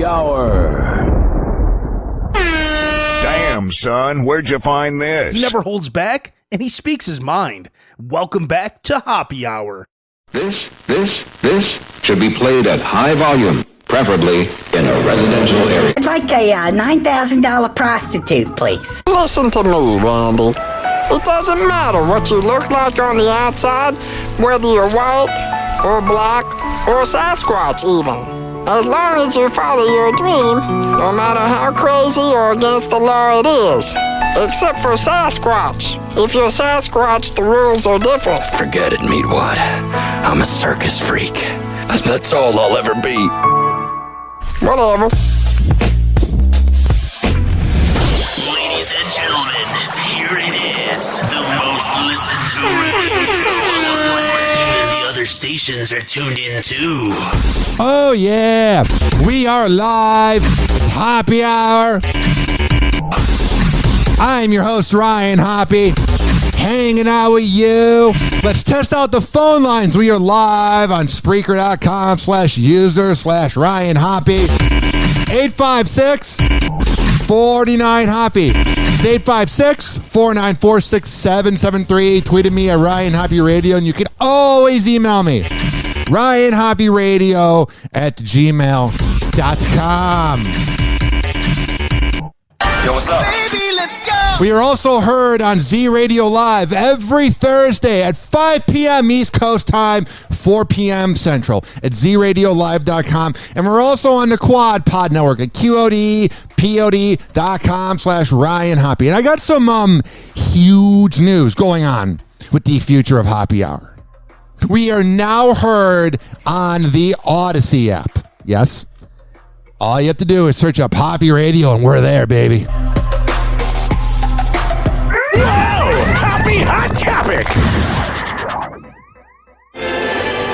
Hoppe Hour. Damn, son, where'd you find this? He never holds back, and he speaks his mind. Welcome back to Hoppe Hour. This should be played at high volume, preferably in a residential area. I'd like a $9,000 prostitute, please. Listen to me, Randy. It doesn't matter what you look like on the outside, whether you're white or black or Sasquatch even. As long as you follow your dream, no matter how crazy or against the law it is. Except for Sasquatch. If you're Sasquatch, the rules are different. Forget it, Meatwad. I'm a circus freak. That's all I'll ever be. Whatever. Ladies and gentlemen, here it is. The most listened to radio show on the planet. Even the other stations are tuned in too. Oh yeah, we are live. It's Hoppe Hour. I'm your host, Ryan Hoppe, hanging out with you. Let's test out the phone lines. We are live on Spreaker.com/user/Ryan Hoppe. 856-49-HOPPE. It's 856-494-6773. Tweeted me at Ryan Hoppe Radio, and you can always email me. RyanHoppeRadio@gmail.com. Yo, what's up? Baby, let's go! We are also heard on Z Radio Live every Thursday at 5 p.m. East Coast time, 4 p.m. Central at zradiolive.com. And we're also on the Quad Pod Network at QODPOD.com/Ryan Hoppe. And I got some huge news going on with the future of Hoppe Hour. We are now heard on the Odyssey app. Yes. All you have to do is search up Hoppe Radio, and we're there, baby. Whoa! Hoppe Hot Topic!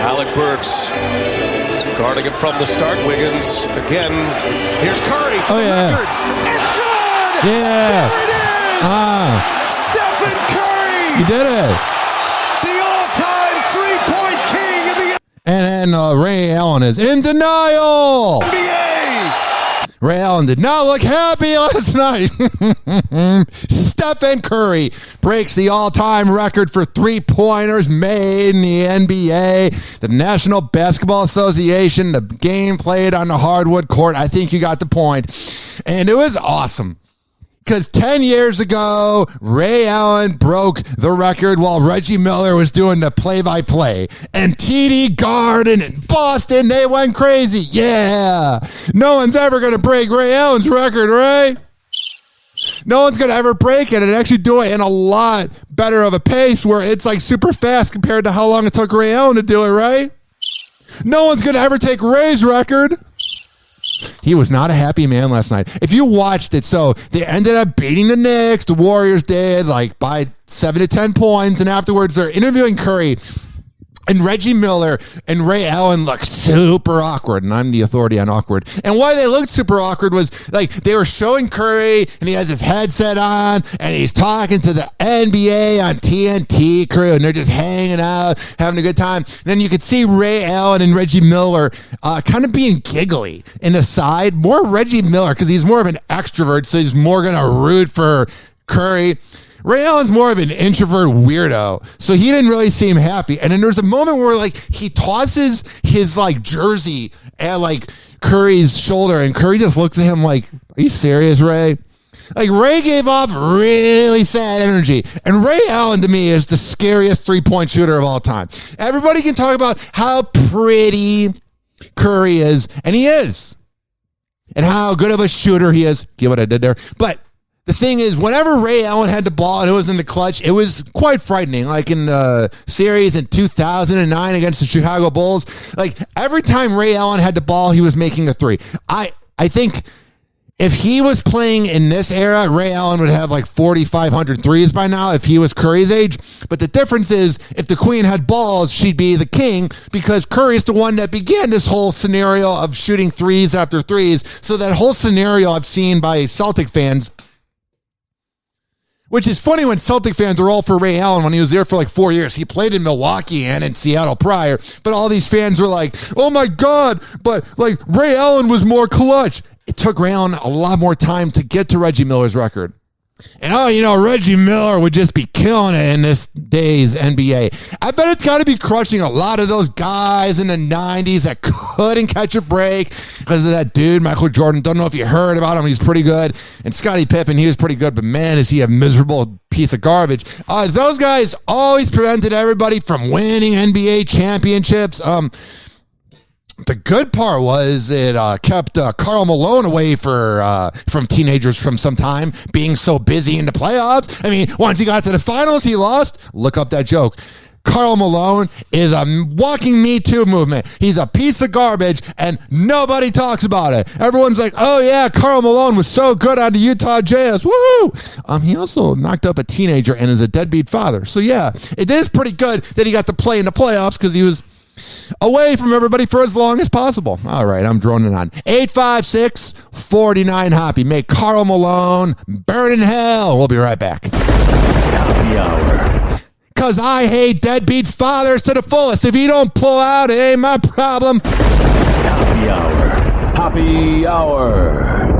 Alec Burks guarding him from the start. Wiggins again. Here's Curry for the record. It's good! Yeah. There it is! Stephen Curry! He did it. The all-time three-point king in the And Ray Allen is in denial. NBA! Ray Allen did not look happy last night. Stephen Curry breaks the all-time record for three-pointers made in the NBA. The National Basketball Association, the game played on the hardwood court. I think you got the point. And it was awesome. Because 10 years ago, Ray Allen broke the record while Reggie Miller was doing the play-by-play. And TD Garden and Boston, they went crazy. Yeah. No one's ever going to break Ray Allen's record, right? No one's going to ever break it and actually do it in a lot better of a pace where it's like super fast compared to how long it took Ray Allen to do it, right? No one's going to ever take Ray's record. He was not a happy man last night. If you watched it, so they ended up beating the Knicks. The Warriors did, like, by 7 to 10 points. And afterwards, they're interviewing Curry. And Reggie Miller and Ray Allen look super awkward, and I'm the authority on awkward. And why they looked super awkward was, like, they were showing Curry, and he has his headset on, and he's talking to the NBA on TNT crew, and they're just hanging out, having a good time. And then you could see Ray Allen and Reggie Miller kind of being giggly in the side. More Reggie Miller, because he's more of an extrovert, so he's more going to root for Curry. Ray Allen's more of an introvert weirdo, so he didn't really seem happy. And then there's a moment where, like, he tosses his, like, jersey at, like, Curry's shoulder, and Curry just looks at him like, are you serious, Ray? Like, Ray gave off really sad energy. And Ray Allen, to me, is the scariest three-point shooter of all time. Everybody can talk about how pretty Curry is, and he is. And how good of a shooter he is. Get what I did there? But the thing is, whenever Ray Allen had the ball and it was in the clutch, it was quite frightening. Like in the series in 2009 against the Chicago Bulls, like every time Ray Allen had the ball, he was making a three. I think if he was playing in this era, Ray Allen would have like 4,500 threes by now if he was Curry's age. But the difference is, if the queen had balls, she'd be the king, because Curry's the one that began this whole scenario of shooting threes after threes. So that whole scenario I've seen by Celtic fans, Which is funny when Celtic fans are all for Ray Allen when he was there for like 4 years. He played in Milwaukee and in Seattle prior, but all these fans were like, oh my God, but like Ray Allen was more clutch. It took Ray Allen a lot more time to get to Reggie Miller's record. And Reggie Miller would just be killing it in this day's NBA. I bet it's got to be crushing a lot of those guys in the 90s that couldn't catch a break because of that dude, Michael Jordan. Don't know if you heard about him. He's pretty good. And Scottie Pippen, he was pretty good. But man, is he a miserable piece of garbage. Those guys always prevented everybody from winning NBA championships. The good part was it kept Karl Malone away from teenagers from some time, being so busy in the playoffs. I mean, once he got to the finals, he lost. Look up that joke. Karl Malone is a walking Me Too movement. He's a piece of garbage, and nobody talks about it. Everyone's like, oh, yeah, Karl Malone was so good on the Utah Jazz. Woohoo! He also knocked up a teenager and is a deadbeat father. So, yeah, it is pretty good that he got to play in the playoffs because he was away from everybody for as long as possible. All right, I'm droning on. 856-49-HOPPY. Make Karl Malone burn in hell. We'll be right back. Happy Hour. Because I hate deadbeat fathers to the fullest. If you don't pull out, it ain't my problem. Happy Hour. Happy Hour.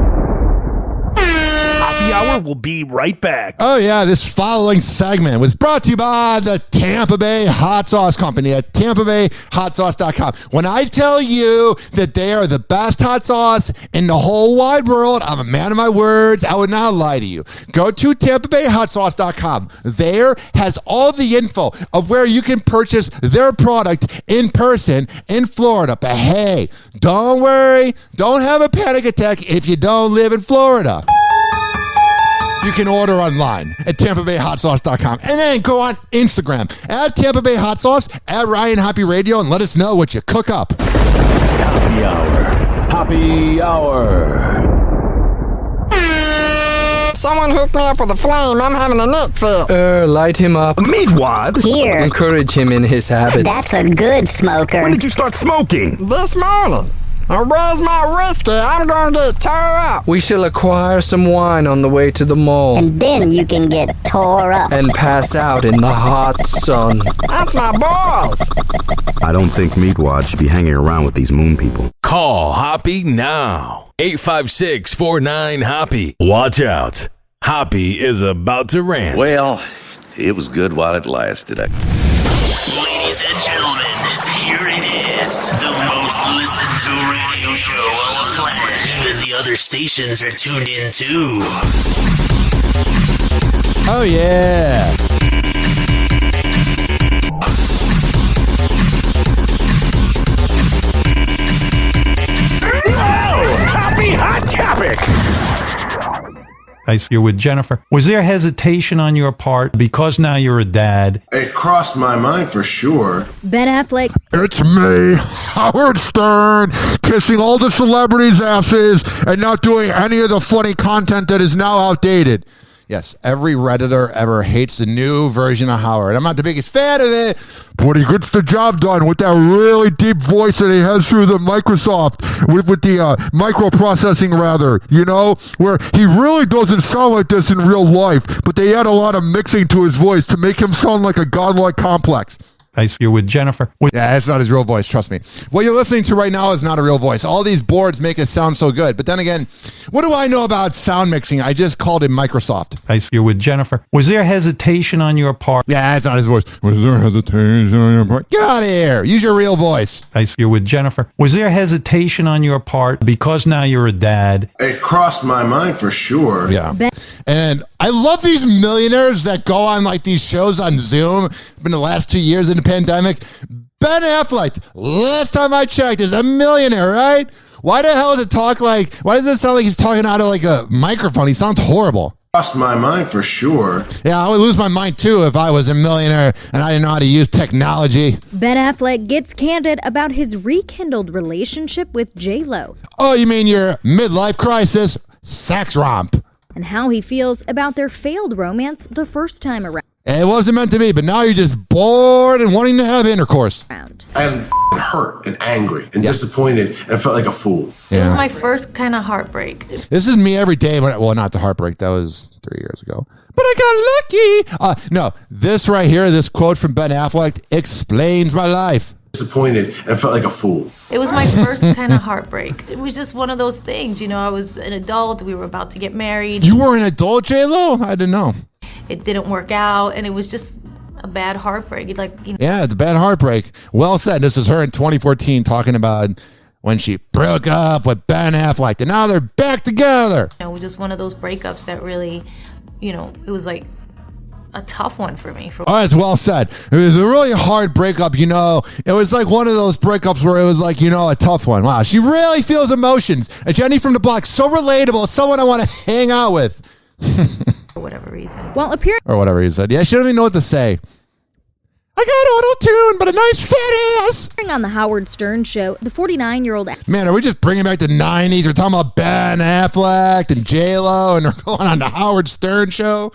Happy Hour will be right back. Oh, yeah, this following segment was brought to you by the Tampa Bay Hot Sauce Company at TampaBayHotSauce.com. When I tell you that they are the best hot sauce in the whole wide world, I'm a man of my words. I would not lie to you. Go to TampaBayHotSauce.com. There has all the info of where you can purchase their product in person in Florida. But hey, don't worry. Don't have a panic attack if you don't live in Florida. You can order online at TampaBayHotSauce.com. And then go on Instagram at Tampa Bay Hot Sauce, at Ryan Hoppe Radio, and let us know what you cook up. Happy Hour. Happy Hour. Someone hook me up with a flame. I'm having a neck fit. Light him up. Meat wad? Here. Encourage him in his habit. That's a good smoker. When did you start smoking? This morning. Where's my whiskey? I'm gonna get tore up. We shall acquire some wine on the way to the mall. And then you can get tore up. And pass out in the hot sun. That's my boss. I don't think Meatwad should be hanging around with these moon people. Call Hoppe now. 856-49-HOPPY. Watch out. Hoppe is about to rant. Well, it was good while it lasted. Ladies and gentlemen, here it is. The most listened to radio show on the planet. Even the other stations are tuned in too. Oh, yeah. Happy Hot Topic! You're with Jennifer. Was there hesitation on your part because now you're a dad? It crossed my mind for sure. Ben Affleck. It's me, Howard Stern, kissing all the celebrities' asses and not doing any of the funny content that is now outdated. Yes, every Redditor ever hates the new version of Howard. I'm not the biggest fan of it, but he gets the job done with that really deep voice that he has through the Microsoft, with the microprocessing rather, where he really doesn't sound like this in real life, but they add a lot of mixing to his voice to make him sound like a godlike complex. You're with Jennifer. Yeah, that's not his real voice, trust me. What you're listening to right now is not a real voice. All these boards make us sound so good. But then again, what do I know about sound mixing? I just called it Microsoft. You're with Jennifer. Was there hesitation on your part? Yeah, that's not his voice. Was there hesitation on your part? Get out of here. Use your real voice. You're with Jennifer. Was there hesitation on your part because now you're a dad? It crossed my mind for sure. Yeah. And I love these millionaires that go on like these shows on Zoom in the last 2 years in the pandemic. Ben Affleck, last time I checked, is a millionaire, right? Why the hell does it sound like he's talking out of like a microphone? He sounds horrible. Crossed my mind for sure. Yeah, I would lose my mind too if I was a millionaire and I didn't know how to use technology. Ben Affleck gets candid about his rekindled relationship with J-Lo. Oh, you mean your midlife crisis sex romp? And how he feels about their failed romance the first time around. It wasn't meant to be, but now you're just bored and wanting to have intercourse. I'm hurt and angry and disappointed and felt like a fool. It was my first kind of heartbreak. This is me every day. Well, not the heartbreak. That was 3 years ago. But I got lucky. No, this right here, this quote from Ben Affleck explains my life. Disappointed and felt like a fool. It was my first kind of heartbreak. It was just one of those things. I was an adult. We were about to get married. You were an adult, J-Lo? I didn't know. It didn't work out, and it was just a bad heartbreak. Yeah, it's a bad heartbreak. Well said. This is her in 2014 talking about when she broke up with Ben Affleck, and now they're back together. It was just one of those breakups that really, it was like a tough one for me. Oh, it's well said. It was a really hard breakup, It was like one of those breakups where it was like, a tough one. Wow, she really feels emotions. And Jenny from the block, so relatable, someone I want to hang out with. For whatever reason. While appearing or whatever he said. Yeah, she don't even know what to say. I got auto-tune, but a nice fat ass. on the Howard Stern show, the 49-year-old... Man, are we just bringing back the 90s? We're talking about Ben Affleck and J-Lo, and we're going on the Howard Stern show.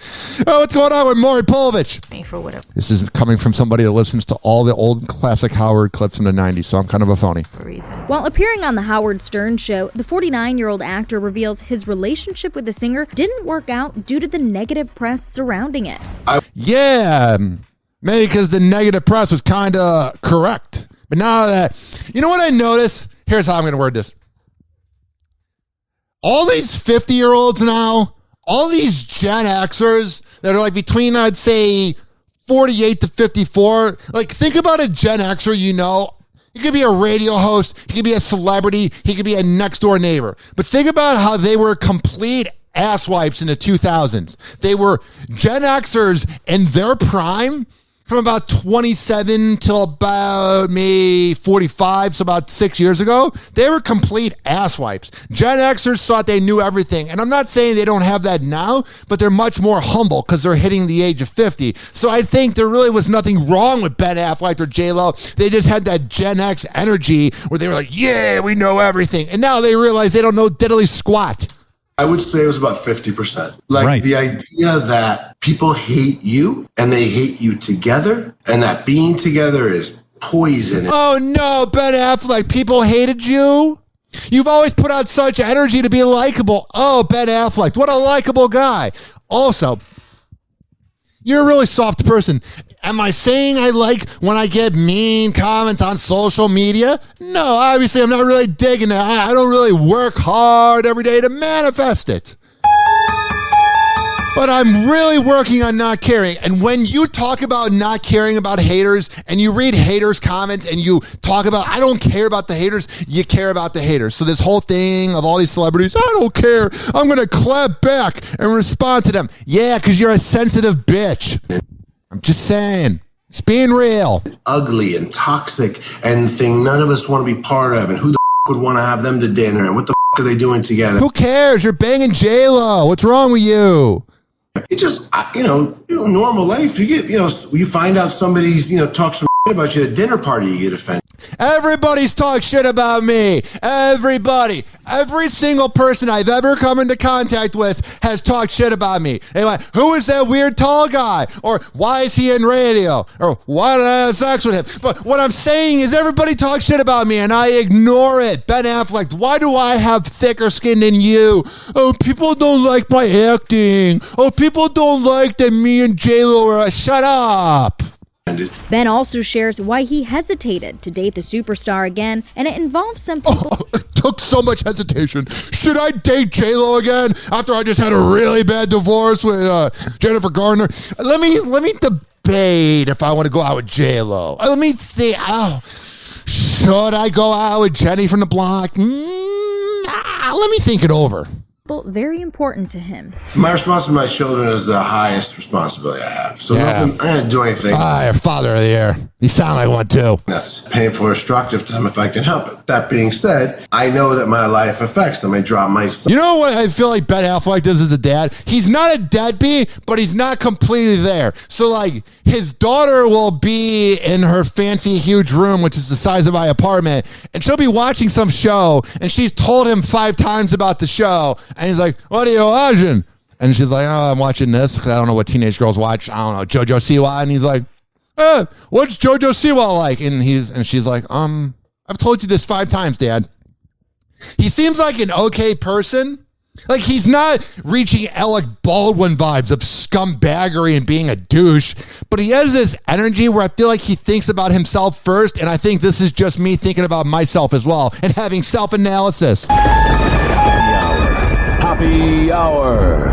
Oh, what's going on with Maury Povich? For whatever. This is coming from somebody that listens to all the old classic Howard clips from the 90s, so I'm kind of a phony. While appearing on the Howard Stern show, the 49-year-old actor reveals his relationship with the singer didn't work out due to the negative press surrounding it. Yeah, maybe because the negative press was kind of correct. But now that, you know what I notice? Here's how I'm going to word this. All these 50-year-olds now, all these Gen Xers that are like between, I'd say, 48 to 54. Like, think about a Gen Xer, He could be a radio host. He could be a celebrity. He could be a next-door neighbor. But think about how they were complete asswipes in the 2000s. They were Gen Xers in their prime from about 27 till about maybe 45, so about 6 years ago. They were complete asswipes. Gen Xers thought they knew everything. And I'm not saying they don't have that now, but they're much more humble because they're hitting the age of 50. So I think there really was nothing wrong with Ben Affleck or J-Lo. They just had that Gen X energy where they were like, yeah, we know everything. And now they realize they don't know diddly squat. I would say it was about 50%. Like the idea that people hate you and they hate you together and that being together is poison. Oh no, Ben Affleck, people hated you? You've always put out such energy to be likable. Oh, Ben Affleck, what a likable guy. Also, you're a really soft person. Am I saying I like when I get mean comments on social media? No, obviously I'm not really digging it. I don't really work hard every day to manifest it. But I'm really working on not caring. And when you talk about not caring about haters and you read haters' comments and you talk about, I don't care about the haters, you care about the haters. So this whole thing of all these celebrities, I don't care. I'm going to clap back and respond to them. Yeah, because you're a sensitive bitch. I'm just saying. It's being real. Ugly and toxic and thing none of us want to be part of. And who the would want to have them to dinner? And what the are they doing together? Who cares? You're banging J-Lo. What's wrong with you? It just, normal life. You get, you find out somebody's, talks some about you at a dinner party, you get offended. Everybody's talked shit about me. Everybody. Every single person I've ever come into contact with has talked shit about me. Anyway, who is that weird tall guy? Or why is he in radio? Or why did I have sex with him? But what I'm saying is everybody talks shit about me and I ignore it. Ben Affleck, why do I have thicker skin than you? Oh, people don't like my acting. Oh, people don't like that me and J-Lo are... Shut up. Ben also shares why he hesitated to date the superstar again, and it involves some people... It took so much hesitation. Should I date J-Lo again after I just had a really bad divorce with Jennifer Garner? Let me debate if I want to go out with J-Lo. Let me think. Should I go out with Jenny from the block? Let me think it over. Very important to him. My responsibility to my children is the highest responsibility I have. So nothing, I didn't do anything. Your father of the year. You sound like one too. That's painful or destructive to them if I can help it. That being said, I know that my life affects them. I drop my... You know what I feel like Ben Affleck does as a dad? He's not a deadbeat, but he's not completely there. So like his daughter will be in her fancy huge room, which is the size of my apartment, and she'll be watching some show, and she's told him 5 times about the show, and he's like, what are you watching? And she's like, oh, I'm watching this because I don't know what teenage girls watch. I don't know, JoJo Siwa. And he's like, what's JoJo Siwa like? And she's like, I've told you this 5 times, Dad. He seems like an okay person. Like, he's not reaching Alec Baldwin vibes of scumbaggery and being a douche, but he has this energy where I feel like he thinks about himself first, and I think this is just me thinking about myself as well and having self-analysis. Hoppe Hour.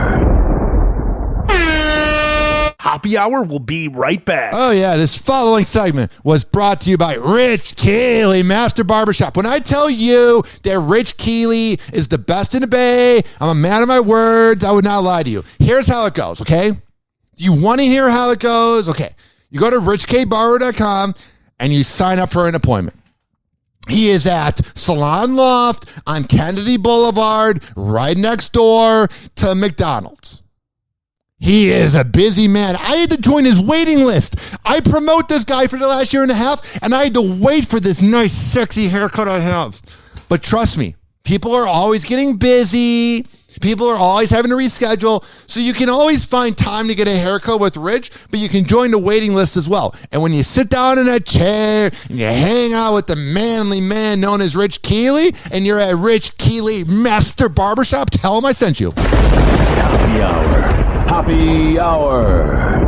Hoppe Hour will be right back. Oh, yeah. This following segment was brought to you by Rich Keeley, Master Barbershop. When I tell you that Rich Keeley is the best in the Bay, I'm a man of my words. I would not lie to you. Here's how it goes, okay? You want to hear how it goes? Okay. You go to richkbarber.com and you sign up for an appointment. He is at Salon Loft on Kennedy Boulevard, right next door to McDonald's. He is a busy man. I had to join his waiting list. I promote this guy for the last year and a half, and I had to wait for this nice, sexy haircut I have. But trust me, people are always getting busy. People are always having to reschedule. So you can always find time to get a haircut with Rich, but you can join the waiting list as well. And when you sit down in a chair and you hang out with the manly man known as Rich Keeley, and you're at Rich Keeley Master Barbershop, tell him I sent you. Hoppe Hour. Hoppe Hour.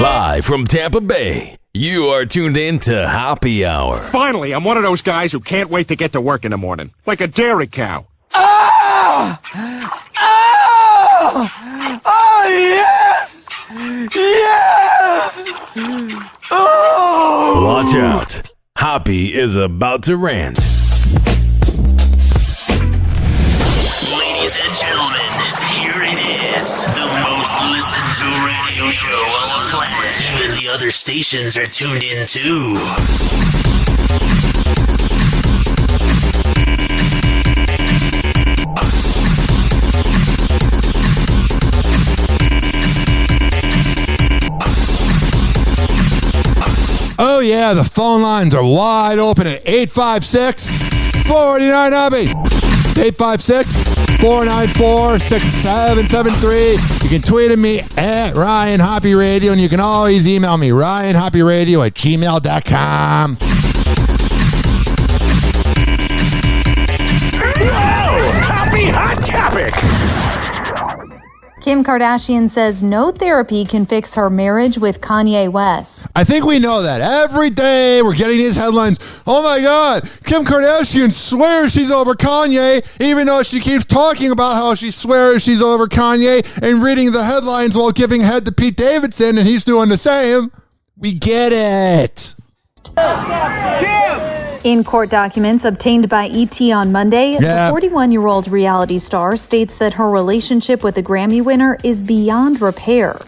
Live from Tampa Bay, you are tuned in to Hoppe Hour. Finally, I'm one of those guys who can't wait to get to work in the morning. Like a dairy cow. Oh! Oh! Oh, yes! Yes! Oh! Watch out. Hoppe is about to rant. Ladies and gentlemen, here it is, the most listened to radio show on the planet. Even the other stations are tuned in too. Oh, yeah, the phone lines are wide open at 856-49-HOPPY. 856-494-6773. You can tweet at me at Ryan Hoppe Radio, and you can always email me, ryanhopperadio@gmail.com. Happy hot topic! Kim Kardashian says no therapy can fix her marriage with Kanye West. I think we know that. Every day we're getting these headlines. Oh my God, Kim Kardashian swears she's over Kanye, even though she keeps talking about how she swears she's over Kanye and reading the headlines while giving head to Pete Davidson, and he's doing the same. We get it. In court documents obtained by ET on Monday, the 41-year-old reality star states that her relationship with the Grammy winner is beyond repair.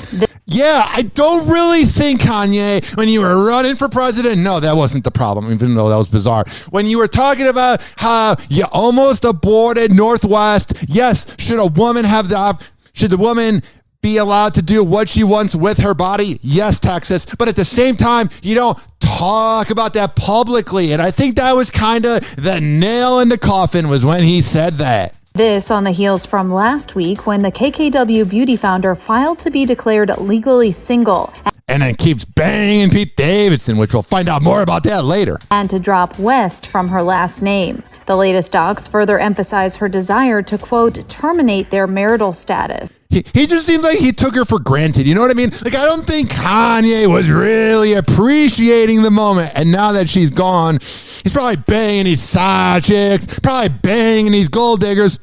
Yeah, I don't really think, Kanye, when you were running for president, no, that wasn't the problem, even though that was bizarre. When you were talking about how you almost aborted Northwest, yes, should the woman be allowed to do what she wants with her body? Yes, Texas. But at the same time, you don't talk about that publicly. And I think that was kind of the nail in the coffin was when he said that. This on the heels from last week when the KKW beauty founder filed to be declared legally single. And then keeps banging Pete Davidson, which we'll find out more about that later. And to drop West from her last name. The latest docs further emphasize her desire to, quote, terminate their marital status. He just seems like he took her for granted. You know what I mean? Like, I don't think Kanye was really appreciating the moment. And now that she's gone, he's probably banging these side chicks, probably banging these gold diggers.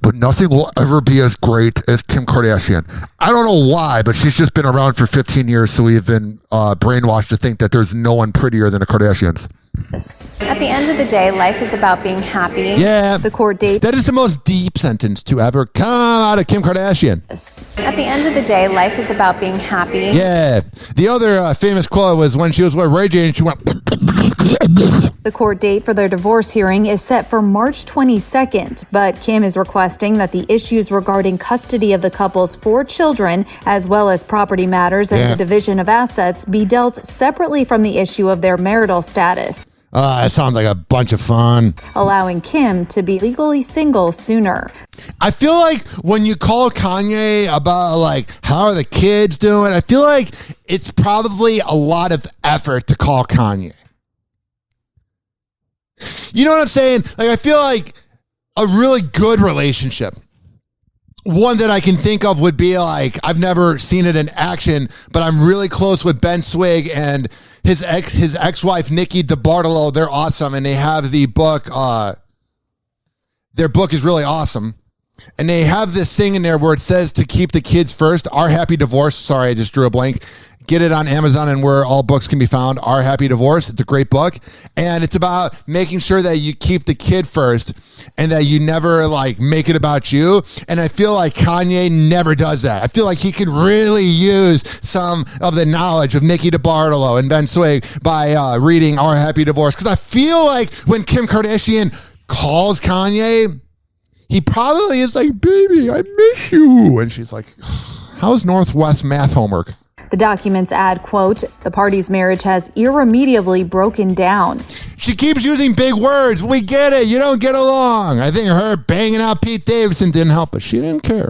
But nothing will ever be as great as Kim Kardashian. I don't know why, but she's just been around for 15 years, so we've been brainwashed to think that there's no one prettier than the Kardashians. At the end of the day, life is about being happy. Yeah. The court date. That is the most deep sentence to ever come out of Kim Kardashian. At the end of the day, life is about being happy. Yeah. The other famous quote was when she was with Ray J and she went... The court date for their divorce hearing is set for March 22nd, but Kim is requesting that the issues regarding custody of the couple's 4 children, as well as property matters and the division of assets, be dealt separately from the issue of their marital status. That sounds like a bunch of fun. Allowing Kim to be legally single sooner. I feel like when you call Kanye about like, how are the kids doing? I feel like it's probably a lot of effort to call Kanye. You know what I'm saying? Like, I feel like a really good relationship, one that I can think of would be like, I've never seen it in action, but I'm really close with Ben Swig and his ex-wife, Nikki DeBartolo. They're awesome. And they have the book, their book is really awesome. And they have this thing in there where it says to keep the kids first. Our Happy Divorce. Sorry, I just drew a blank. Get it on Amazon and where all books can be found. Our Happy Divorce. It's a great book. And it's about making sure that you keep the kid first and that you never like make it about you. And I feel like Kanye never does that. I feel like he could really use some of the knowledge of Nikki DeBartolo and Ben Swig by reading Our Happy Divorce. Because I feel like when Kim Kardashian calls Kanye, he probably is like, baby, I miss you. And she's like, how's Northwest math homework? The documents add, quote, the party's marriage has irremediably broken down. She keeps using big words. We get it. You don't get along. I think her banging out Pete Davidson didn't help, but she didn't care.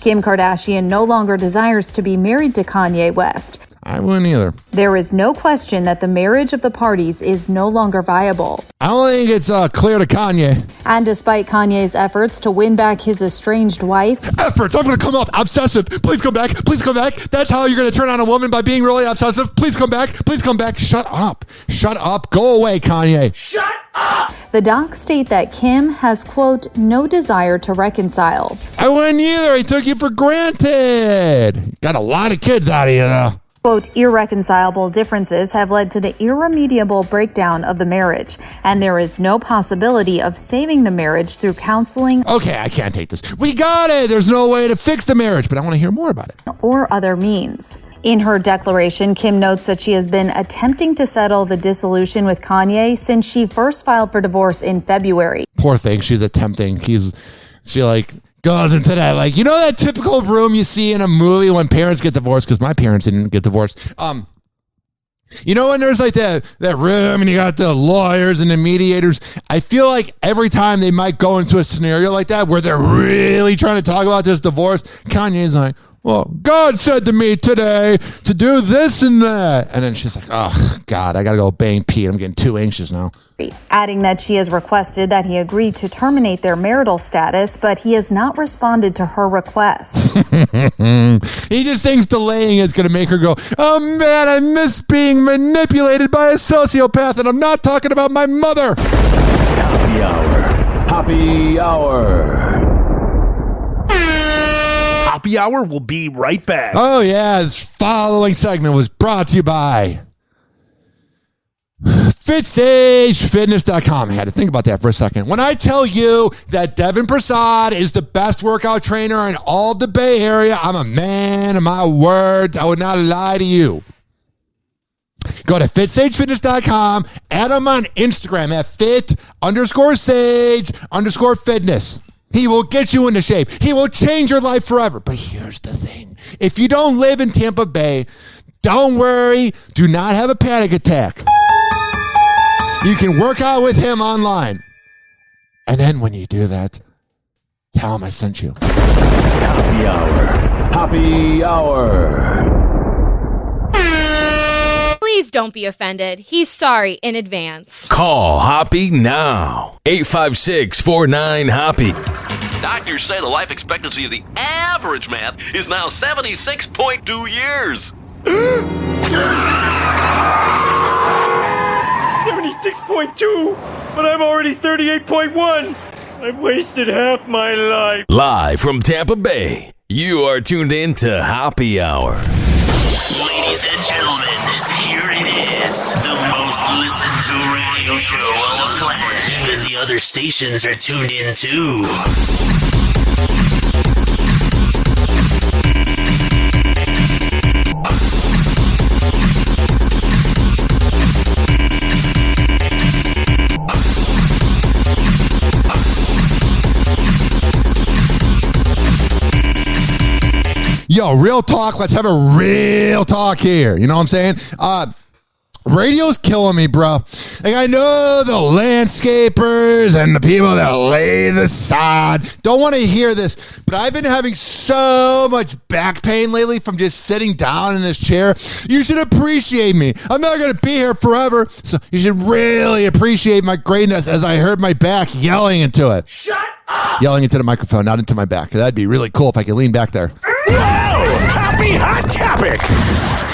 Kim Kardashian no longer desires to be married to Kanye West. I wouldn't either. There is no question that the marriage of the parties is no longer viable. I don't think it's clear to Kanye. And despite Kanye's efforts to win back his estranged wife... Efforts! I'm going to come off obsessive. Please come back. Please come back. That's how you're going to turn on a woman, by being really obsessive. Please come back. Please come back. Shut up. Shut up. Go away, Kanye. Shut up! The docs state that Kim has, quote, no desire to reconcile. I wouldn't either. He took you for granted. Got a lot of kids out of you, though. Quote, irreconcilable differences have led to the irremediable breakdown of the marriage, and there is no possibility of saving the marriage through counseling. Okay, I can't take this. We got it. There's no way to fix the marriage, but I want to hear more about it. Or other means. In her declaration, Kim notes that she has been attempting to settle the dissolution with Kanye since she first filed for divorce in February. Poor thing, she's attempting. She like goes into that, like, you know, that typical room you see in a movie when parents get divorced, because my parents didn't get divorced. You know, when there's like that room and you got the lawyers and the mediators, I feel like every time they might go into a scenario like that where they're really trying to talk about this divorce, Kanye's like, well, God said to me today to do this and that. And then she's like, oh, God, I got to go bang Pete. I'm getting too anxious now. Adding that she has requested that he agree to terminate their marital status, but he has not responded to her request. He just thinks delaying is going to make her go, oh, man, I miss being manipulated by a sociopath, and I'm not talking about my mother. Happy Hour. Happy Hour. Hoppe Hour will be right back. Oh, yeah. This following segment was brought to you by FitStageFitness.com. I had to think about that for a second. When I tell you that Devin Prasad is the best workout trainer in all of the Bay Area, I'm a man of my words. I would not lie to you. Go to FitStageFitness.com. Add him on Instagram at fit_sage_fitness. He will get you into shape. He will change your life forever. But here's the thing. If you don't live in Tampa Bay, don't worry. Do not have a panic attack. You can work out with him online. And then when you do that, tell him I sent you. Happy Hour. Happy Hour. Please don't be offended. He's sorry in advance. Call Hoppe now. 856-49-HOPPE. Doctors say the life expectancy of the average man is now 76.2 years. 76.2, but I'm already 38.1. I've wasted half my life. Live from Tampa Bay, you are tuned in to Hoppe Hour. Ladies and gentlemen, here it is, the most listened to radio show on the planet. Even the other stations are tuned in too. Yo, real talk. Let's have a real talk here. You know what I'm saying? Radio's killing me, bro. Like, I know the landscapers and the people that lay the sod don't want to hear this, but I've been having so much back pain lately from just sitting down in this chair. You should appreciate me. I'm not going to be here forever, so you should really appreciate my greatness as I heard my back yelling into it. Shut up! Yelling into the microphone, not into my back. That'd be really cool if I could lean back there. Whoa! Happy hot topic!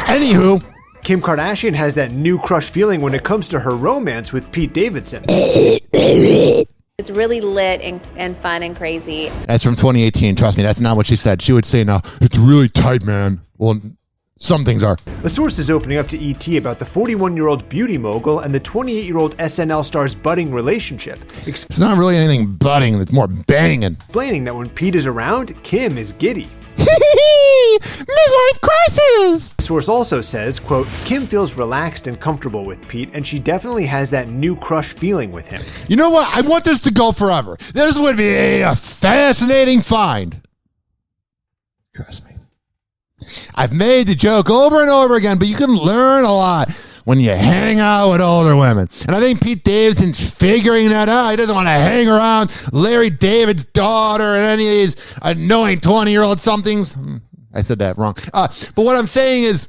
Anywho, Kim Kardashian has that new crush feeling when it comes to her romance with Pete Davidson. It's really lit and fun and crazy. that's from 2018. Trust me, that's not what she said. She would say, no, it's really tight, man. Well, some things are. A source is opening up to ET about the 41-year-old beauty mogul and the 28-year-old SNL star's budding relationship. It's not really anything budding. It's more banging. Explaining that when Pete is around, Kim is giddy. Midlife crisis! The source also says, quote, Kim feels relaxed and comfortable with Pete, and she definitely has that new crush feeling with him. You know what? I want this to go forever. This would be a fascinating find. Trust me. I've made the joke over and over again, but you can learn a lot when you hang out with older women. And I think Pete Davidson's figuring that out. He doesn't want to hang around Larry David's daughter and any of these annoying 20-year-old somethings. I said that wrong. But what I'm saying is,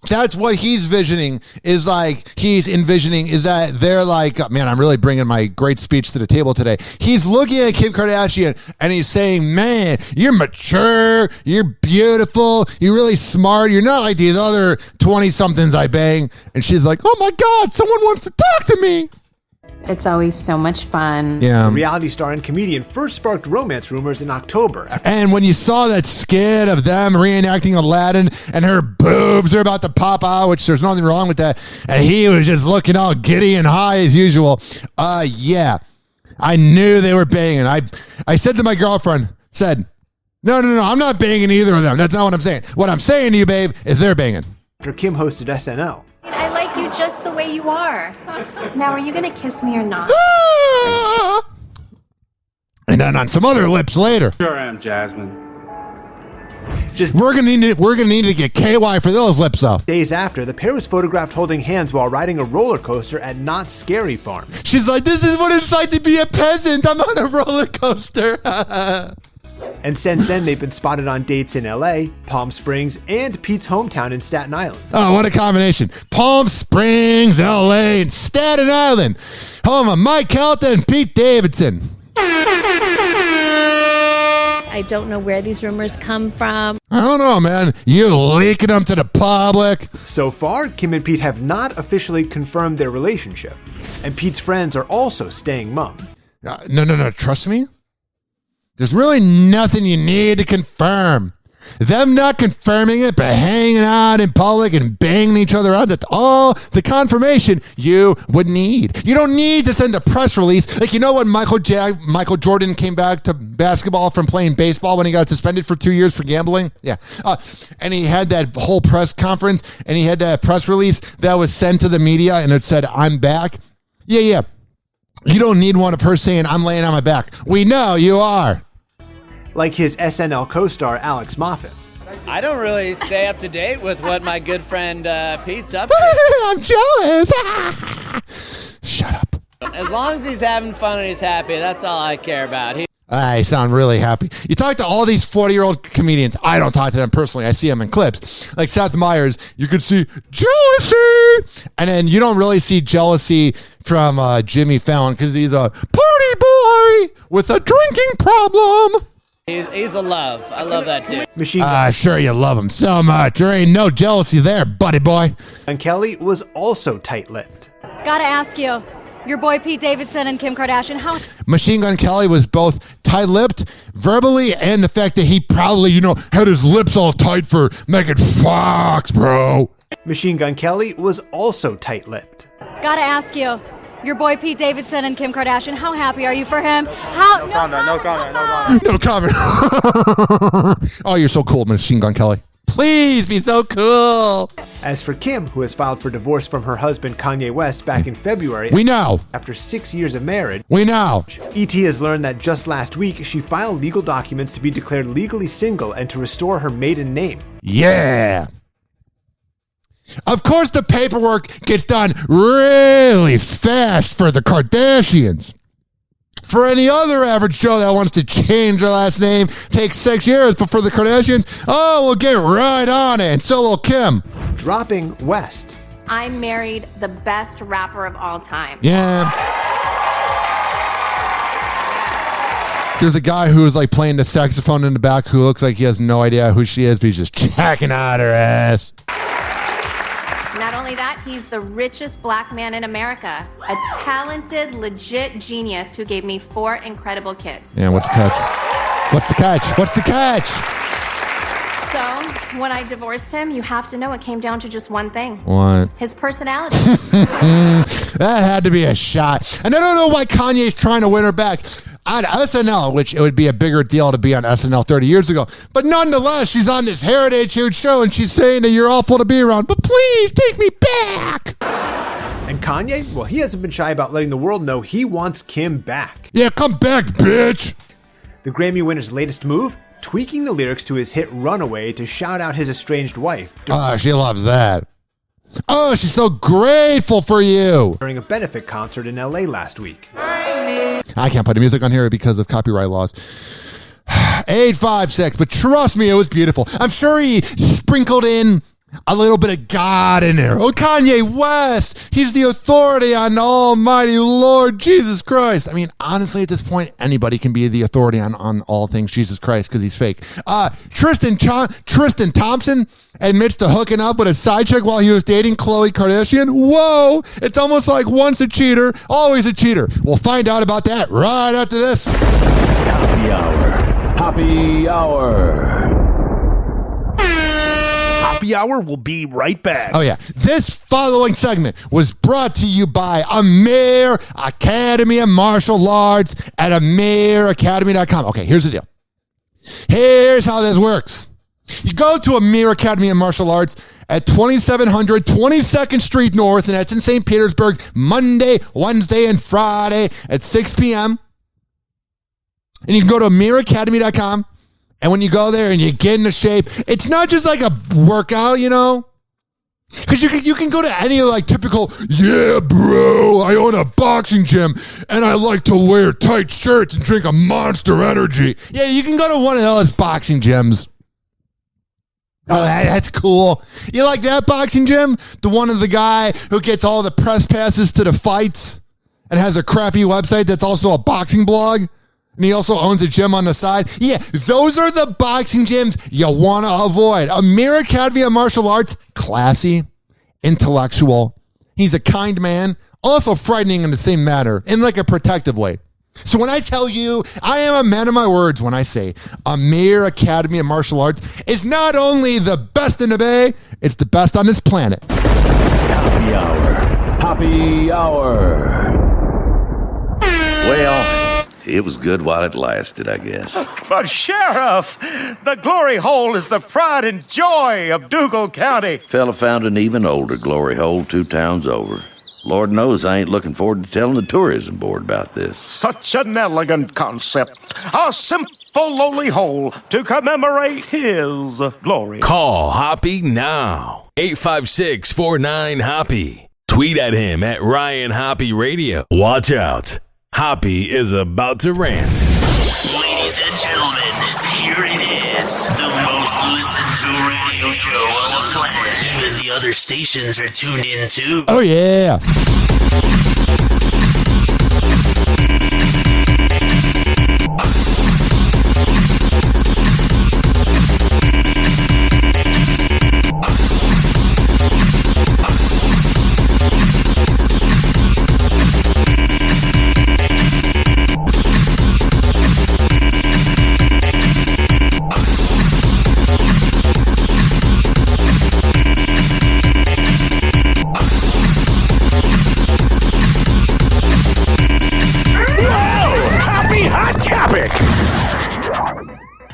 that's what he's envisioning is that they're like, man, I'm really bringing my great speech to the table today. He's looking at Kim Kardashian and he's saying, man, you're mature, you're beautiful, you're really smart, you're not like these other 20-somethings I bang. And she's like, oh my God, someone wants to talk to me. It's always so much fun. Yeah. The reality star and comedian first sparked romance rumors in October. And when you saw that skit of them reenacting Aladdin and her boobs are about to pop out, which there's nothing wrong with that, and he was just looking all giddy and high as usual. Yeah, I knew they were banging. I said to my girlfriend, no, I'm not banging either of them. That's not what I'm saying. What I'm saying to you, babe, is they're banging. After Kim hosted SNL. I like you just the way you are. Now, are you gonna kiss me or not? And then on some other lips later. Sure am, Jasmine. We're gonna need to get KY for those lips up. Days after, the pair was photographed holding hands while riding a roller coaster at Not Scary Farm. She's like, this is what it's like to be a peasant. I'm on a roller coaster. And since then, they've been spotted on dates in LA, Palm Springs, and Pete's hometown in Staten Island. Oh, what a combination. Palm Springs, LA, and Staten Island. Home of Mike Kelta and Pete Davidson. I don't know where these rumors come from. I don't know, man. You leaking them to the public. So far, Kim and Pete have not officially confirmed their relationship. And Pete's friends are also staying mum. No. Trust me. There's really nothing you need to confirm. Them not confirming it, but hanging out in public and banging each other out, that's all the confirmation you would need. You don't need to send a press release. Like, you know when Michael Jordan came back to basketball from playing baseball when he got suspended for 2 years for gambling? Yeah. And he had that whole press conference, and he had that press release that was sent to the media, and it said, I'm back. Yeah. You don't need one of her saying, I'm laying on my back. We know you are. Like his SNL co-star, Alex Moffat. I don't really stay up to date with what my good friend Pete's up to. I'm jealous. Shut up. As long as he's having fun and he's happy, that's all I care about. I sound really happy. You talk to all these 40-year-old comedians. I don't talk to them personally. I see them in clips. Like Seth Meyers, you could see jealousy. And then you don't really see jealousy from Jimmy Fallon because he's a party boy with a drinking problem. He's a love. I love that dude. Sure you love him so much. There ain't no jealousy there, buddy boy. And Kelly was also tight-lipped. Gotta ask you, your boy Pete Davidson and Kim Kardashian, how... Machine Gun Kelly was both tight-lipped verbally and the fact that he probably, had his lips all tight for Megan Fox, bro. Machine Gun Kelly was also tight-lipped. Gotta ask you, your boy Pete Davidson and Kim Kardashian, how happy are you for him? No comment. Oh, you're so cool, Machine Gun Kelly. Please be so cool. As for Kim, who has filed for divorce from her husband Kanye West back in February. We know. After 6 years of marriage. We know. ET has learned that just last week, she filed legal documents to be declared legally single and to restore her maiden name. Yeah. Of course, the paperwork gets done really fast for the Kardashians. For any other average Joe that wants to change their last name, takes 6 years, but for the Kardashians, we'll get right on it, and so will Kim. Dropping West. I married the best rapper of all time. Yeah. There's a guy who's like playing the saxophone in the back who looks like he has no idea who she is, but he's just checking out her ass. Not only that, he's the richest black man in America. A talented, legit genius who gave me 4 incredible kids. Yeah, what's the catch? What's the catch? What's the catch? So, when I divorced him, you have to know it came down to just one thing. What? His personality. That had to be a shot. And I don't know why Kanye's trying to win her back. On SNL, which it would be a bigger deal to be on SNL 30 years ago. But nonetheless, she's on this Heritage Huge show and she's saying that you're awful to be around, but please take me back. And Kanye, well, he hasn't been shy about letting the world know he wants Kim back. Yeah, come back, bitch. The Grammy winner's latest move? Tweaking the lyrics to his hit Runaway to shout out his estranged wife. She loves that. Oh, she's so grateful for you. During a benefit concert in LA last week. I can't put the music on here because of copyright laws. 856, but trust me, it was beautiful. I'm sure he sprinkled in a little bit of God in there. Oh, Kanye West, he's the authority on Almighty Lord Jesus Christ. I mean, honestly, at this point, anybody can be the authority on all things Jesus Christ because he's fake. Tristan Thompson admits to hooking up with a side chick while he was dating Khloe Kardashian. Whoa, it's almost like once a cheater, always a cheater. We'll find out about that right after this. Happy Hour. Happy Hour. Happy Hour will be right back. Oh, yeah. This following segment was brought to you by Amir Academy of Martial Arts at amiracademy.com. Okay, here's the deal. Here's how this works. You go to Amir Academy of Martial Arts at 2700 22nd Street North, and that's in St. Petersburg, Monday, Wednesday, and Friday at 6 p.m. And you can go to amiracademy.com. And when you go there and you get into shape, it's not just like a workout, you know? Because you can go to any like typical, yeah, bro, I own a boxing gym and I like to wear tight shirts and drink a Monster Energy. Yeah, you can go to one of those boxing gyms. Oh, that's cool. You like that boxing gym? The one of the guy who gets all the press passes to the fights and has a crappy website that's also a boxing blog? And he also owns a gym on the side. Yeah, those are the boxing gyms you want to avoid. Amir Academy of Martial Arts, classy, intellectual. He's a kind man, also frightening in the same manner, in like a protective way. So when I tell you, I am a man of my words when I say Amir Academy of Martial Arts is not only the best in the Bay, it's the best on this planet. Happy Hour. Happy Hour. Well, it was good while it lasted, I guess. But Sheriff, the glory hole is the pride and joy of Dougal County. Fella found an even older glory hole 2 towns over. Lord knows I ain't looking forward to telling the tourism board about this. Such an elegant concept. A simple, lowly hole to commemorate his glory. Call Hoppe now. 856-49-HOPPE. Tweet at him at Ryan Hoppe Radio. Watch out. Hoppe is about to rant. Ladies and gentlemen, here it is. The most listened to radio show on the planet. Even the other stations are tuned in too. Oh, yeah.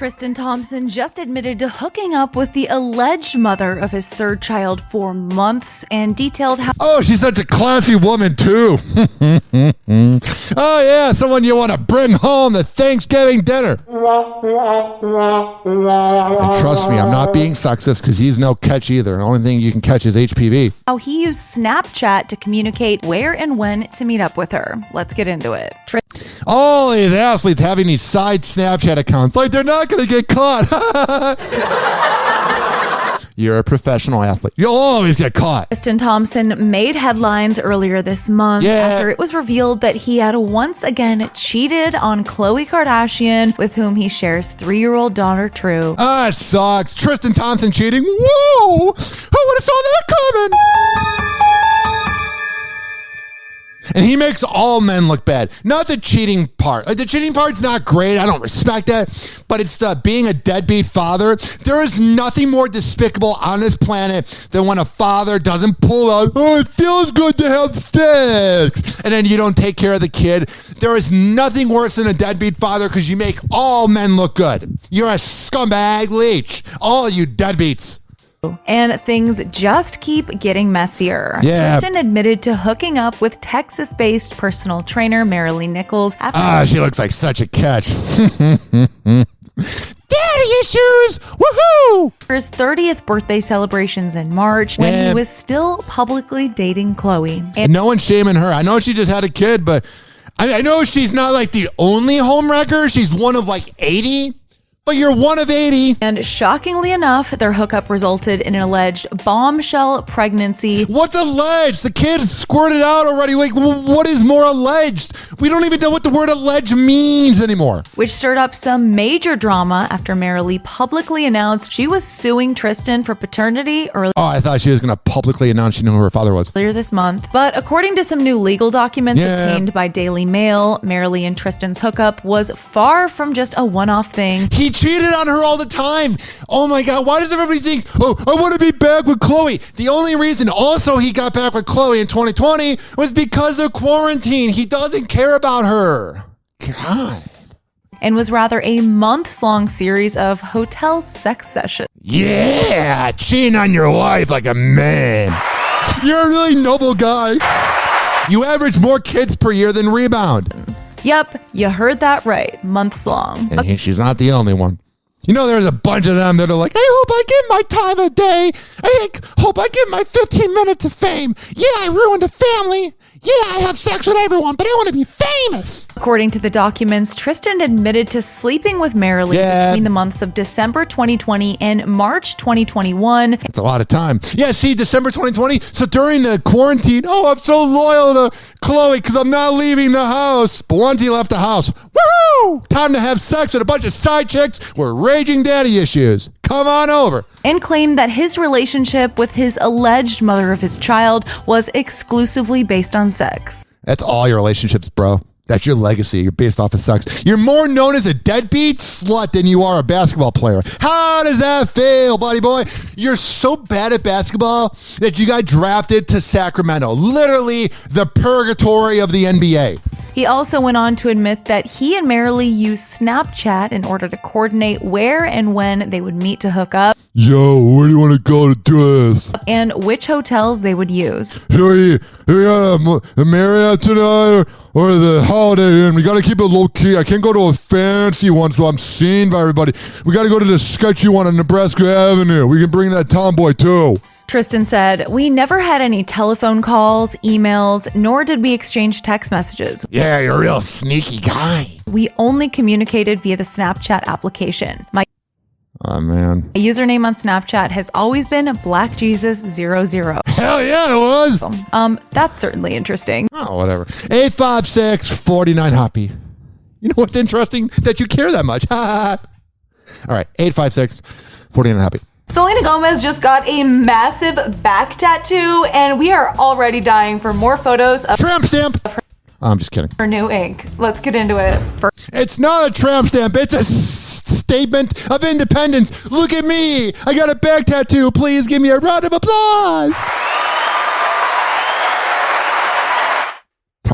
Tristan Thompson just admitted to hooking up with the alleged mother of his third child for months and detailed how... Oh, she's such a classy woman, too. Oh, yeah, someone you want to bring home to Thanksgiving dinner. And trust me, I'm not being sexist because he's no catch either. The only thing you can catch is HPV. How he used Snapchat to communicate where and when to meet up with her. Let's get into it. All these athletes having these side Snapchat accounts, like they're not going to get caught. You're a professional athlete. You'll always get caught. Tristan Thompson made headlines earlier this month after it was revealed that he had once again cheated on Khloe Kardashian, with whom he shares 3-year-old daughter True. Ah, it sucks. Tristan Thompson cheating. Whoa! Who would have saw that coming? And he makes all men look bad. Not the cheating part. Like, the cheating part's not great. I don't respect that. But it's being a deadbeat father. There is nothing more despicable on this planet than when a father doesn't pull out, oh, it feels good to have sex, and then you don't take care of the kid. There is nothing worse than a deadbeat father because you make all men look good. You're a scumbag leech. All you deadbeats. And things just keep getting messier. Yeah. Tristan admitted to hooking up with Texas-based personal trainer Marilee Nichols after she looks like such a catch. Daddy issues! Woohoo! his 30th birthday celebrations in March when he was still publicly dating Khloe. And no one's shaming her. I know she just had a kid, but I know she's not like the only homewrecker. She's one of like 80. But you're one of 80. And shockingly enough, their hookup resulted in an alleged bombshell pregnancy. What's alleged? The kid squirted out already. Like, what is more alleged? We don't even know what the word alleged means anymore. Which stirred up some major drama after Marilee publicly announced she was suing Tristan for paternity earlier. Oh, I thought she was going to publicly announce she knew who her father was. Earlier this month. But according to some new legal documents obtained by Daily Mail, Marilee and Tristan's hookup was far from just a one-off thing. He cheated on her all the time. Oh my God, why does everybody think, oh, I want to be back with Khloe? The only reason also he got back with Khloe in 2020 was because of quarantine. He doesn't care about her. God. And was rather a months-long series of hotel sex sessions. Yeah, cheating on your wife like a man. You're a really noble guy. You average more kids per year than rebound. Yep, you heard that right. Months long. And she's not the only one. You know, there's a bunch of them that are like, I hope I get my time of day. I hope I get my 15 minutes of fame. Yeah, I ruined a family. Yeah, I have sex with everyone, but I want to be famous. According to the documents, Tristan admitted to sleeping with Marilee between the months of December 2020 and March 2021. That's a lot of time. Yeah, see, December 2020. So during the quarantine, oh, I'm so loyal to Khloe because I'm not leaving the house. But once he left the house, woohoo! Time to have sex with a bunch of side chicks with raging daddy issues. Come on over. And claimed that his relationship with his alleged mother of his child was exclusively based on sex. That's all your relationships, bro. That's your legacy. You're based off of sex. You're more known as a deadbeat slut than you are a basketball player. How does that feel, buddy boy? You're so bad at basketball that you got drafted to Sacramento. Literally the purgatory of the NBA. He also went on to admit that he and Marilee used Snapchat in order to coordinate where and when they would meet to hook up. Yo, where do you want to go to do this? And which hotels they would use. We got a Marriott tonight or the Holiday Inn. We got to keep it low key. I can't go to a fancy one so I'm seen by everybody. We got to go to the sketchy one on Nebraska Avenue. We can bring that tomboy too. Tristan said, we never had any telephone calls, emails, nor did we exchange text messages. Yeah, you're a real sneaky guy. We only communicated via the Snapchat application. My man. username on Snapchat has always been BlackJesus00. Hell yeah, it was. That's certainly interesting. Oh, whatever. 856-49-HOPPE. You know what's interesting? That you care that much. All right, 856-49-HOPPE. Selena Gomez just got a massive back tattoo, and we are already dying for more photos of tramp stamp. I'm just kidding. Her new ink. Let's get into it. It's not a tramp stamp. It's a statement of independence. Look at me. I got a back tattoo. Please give me a round of applause.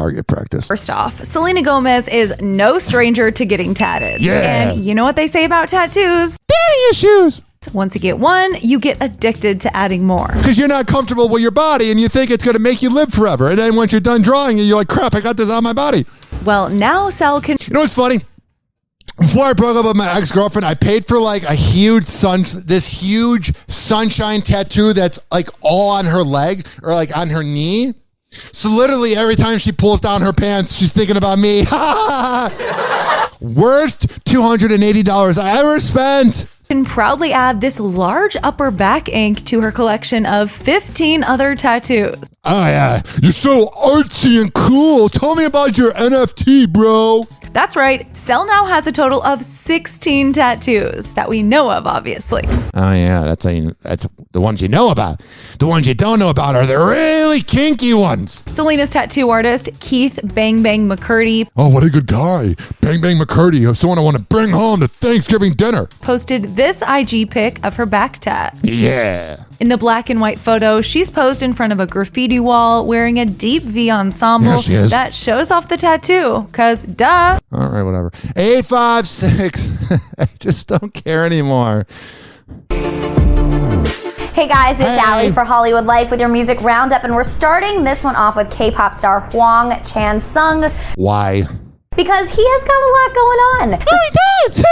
target practice. First off, Selena Gomez is no stranger to getting tatted. Yeah. And you know what they say about tattoos? Daddy issues. Once you get one, you get addicted to adding more. Because you're not comfortable with your body and you think it's going to make you live forever. And then once you're done drawing it, you're like, crap, I got this on my body. Well, now Sal can... You know what's funny? Before I broke up with my ex-girlfriend, I paid for like this huge sunshine tattoo that's like all on her leg or like on her knee. So literally every time she pulls down her pants, she's thinking about me. Worst $280 I ever spent. Can proudly add this large upper back ink to her collection of 15 other tattoos. Oh yeah, you're so artsy and cool. Tell me about your NFT, bro. That's right. Sel now has a total of 16 tattoos that we know of, obviously. Oh yeah, that's the ones you know about. The ones you don't know about are the really kinky ones. Selena's tattoo artist, Keith Bang Bang McCurdy. Oh, what a good guy. Bang Bang McCurdy, someone I want to bring home to Thanksgiving dinner. Posted this IG pic of her back tat. Yeah. In the black and white photo, she's posed in front of a graffiti wall wearing a deep V ensemble that shows off the tattoo. Cause duh. All right, whatever. 856. I just don't care anymore. Hey guys, it's Allie for Hollywood Life with your music roundup, and we're starting this one off with K-pop star Hwang Chan-sung. Why? Because he has got a lot going on. Oh, he does!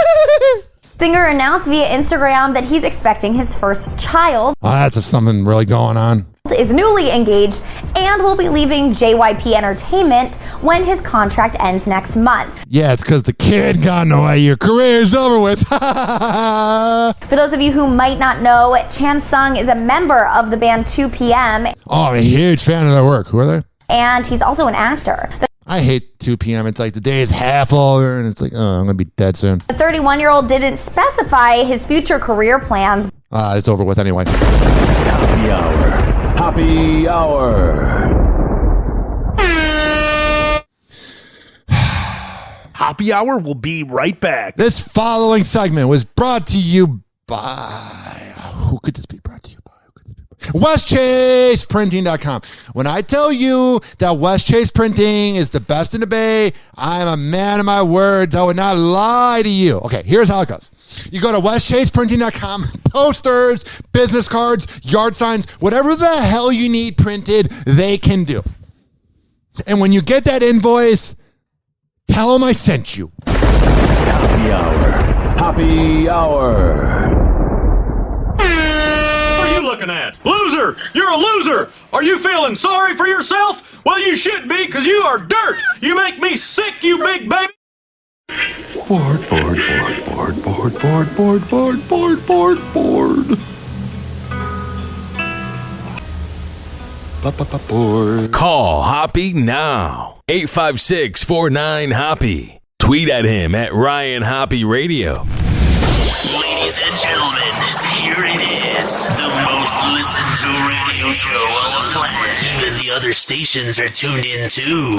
Singer announced via Instagram that he's expecting his first child. Oh, that's something really going on. Is newly engaged and will be leaving JYP Entertainment when his contract ends next month. Yeah, it's because the kid got in the way. Your career's over with. For those of you who might not know, Chan-sung is a member of the band 2PM. Oh, I'm a huge fan of their work. Who are they? And he's also an actor. I hate 2 p.m. It's like the day is half over and it's like, oh, I'm going to be dead soon. The 31-year-old didn't specify his future career plans. It's over with anyway. Happy Hour. Happy Hour. Happy Hour will be right back. This following segment was brought to you by... Who could this be brought to you by? WestChasePrinting.com. When I tell you that West Chase Printing is the best in the Bay, I'm a man of my words. I would not lie to you. Okay, here's how it goes. You go to WestChasePrinting.com, posters, business cards, yard signs, whatever the hell you need printed, they can do. And when you get that invoice, tell them I sent you. Happy Hour. Happy Hour. Looking at? Loser! You're a loser! Are you feeling sorry for yourself? Well, you should be, because you are dirt! You make me sick, you big baby! Bored. Call Hoppe now. 856-49-HOPPE. Tweet at him at Ryan Hoppe Radio. Ladies and gentlemen, here it is, the most listened to radio show on the planet. Even the other stations are tuned in too.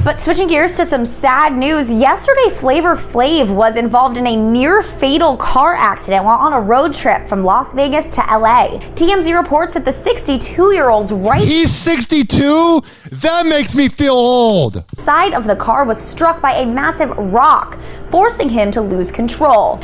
But switching gears to some sad news, yesterday Flavor Flav was involved in a near-fatal car accident while on a road trip from Las Vegas to LA. TMZ reports that the 62-year-old's right... He's 62? That makes me feel old. ...side of the car was struck by a massive rock, forcing him to lose control.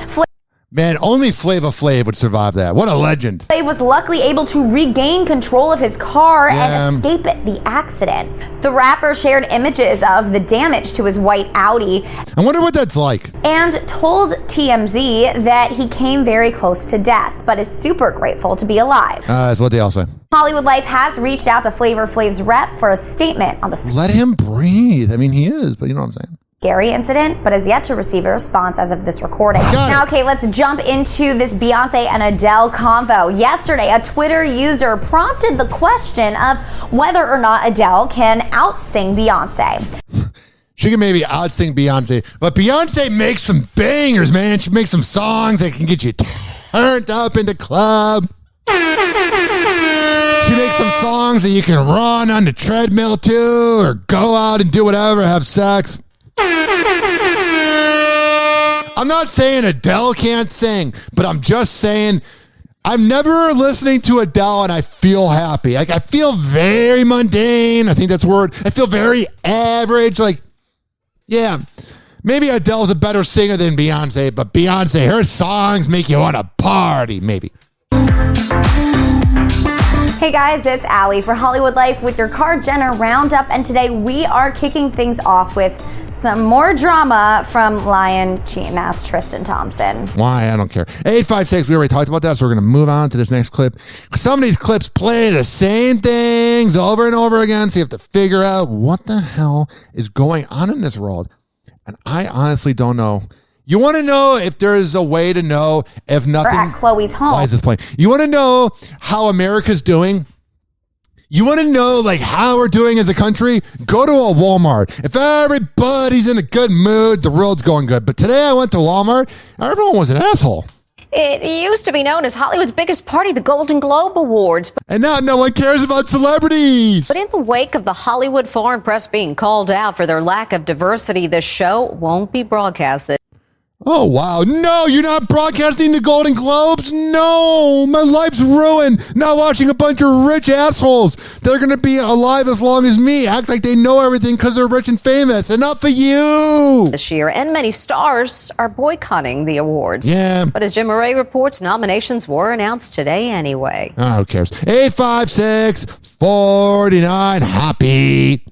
Man, only Flava Flav would survive that. What a legend. Flav was luckily able to regain control of his car and escape the accident. The rapper shared images of the damage to his white Audi. I wonder what that's like. And told TMZ that he came very close to death, but is super grateful to be alive. That's what they all say. Hollywood Life has reached out to Flavor Flav's rep for a statement on the... Let him breathe. I mean, he is, but you know what I'm saying. Scary incident, but has yet to receive a response as of this recording. Now, okay, let's jump into this Beyonce and Adele convo. Yesterday, a Twitter user prompted the question of whether or not Adele can out-sing Beyonce. She can maybe out-sing Beyonce, but Beyonce makes some bangers, man. She makes some songs that can get you turned up in the club. She makes some songs that you can run on the treadmill to, or go out and do whatever, have sex. I'm not saying Adele can't sing, but I'm just saying I'm never listening to Adele and I feel happy. Like, I feel very mundane. I think that's the word. I feel very average. Like, yeah, maybe Adele's a better singer than Beyonce, but Beyonce, her songs make you want to party, maybe. Hey guys, it's Allie for Hollywood Life with your Card Jenner Roundup, and today we are kicking things off with some more drama from Lion cheating ass Tristan Thompson. Why? I don't care. 856, we already talked about that, so we're going to move on to this next clip. Some of these clips play the same things over and over again, so you have to figure out what the hell is going on in this world. And I honestly don't know. You want to know if there's a way to know if nothing... We're at Chloe's home. Why is this playing? You want to know how America's doing? You want to know like how we're doing as a country? Go to a Walmart. If everybody's in a good mood, the world's going good. But today I went to Walmart, everyone was an asshole. It used to be known as Hollywood's biggest party, the Golden Globe Awards. And now no one cares about celebrities. But in the wake of the Hollywood foreign press being called out for their lack of diversity, the show won't be broadcast. Oh, wow. No, you're not broadcasting the Golden Globes? No, my life's ruined. Not watching a bunch of rich assholes. They're going to be alive as long as me. Act like they know everything because they're rich and famous. Enough for you. This year, and many stars are boycotting the awards. Yeah. But as Jim Murray reports, nominations were announced today anyway. Oh, who cares? 856-49 happy.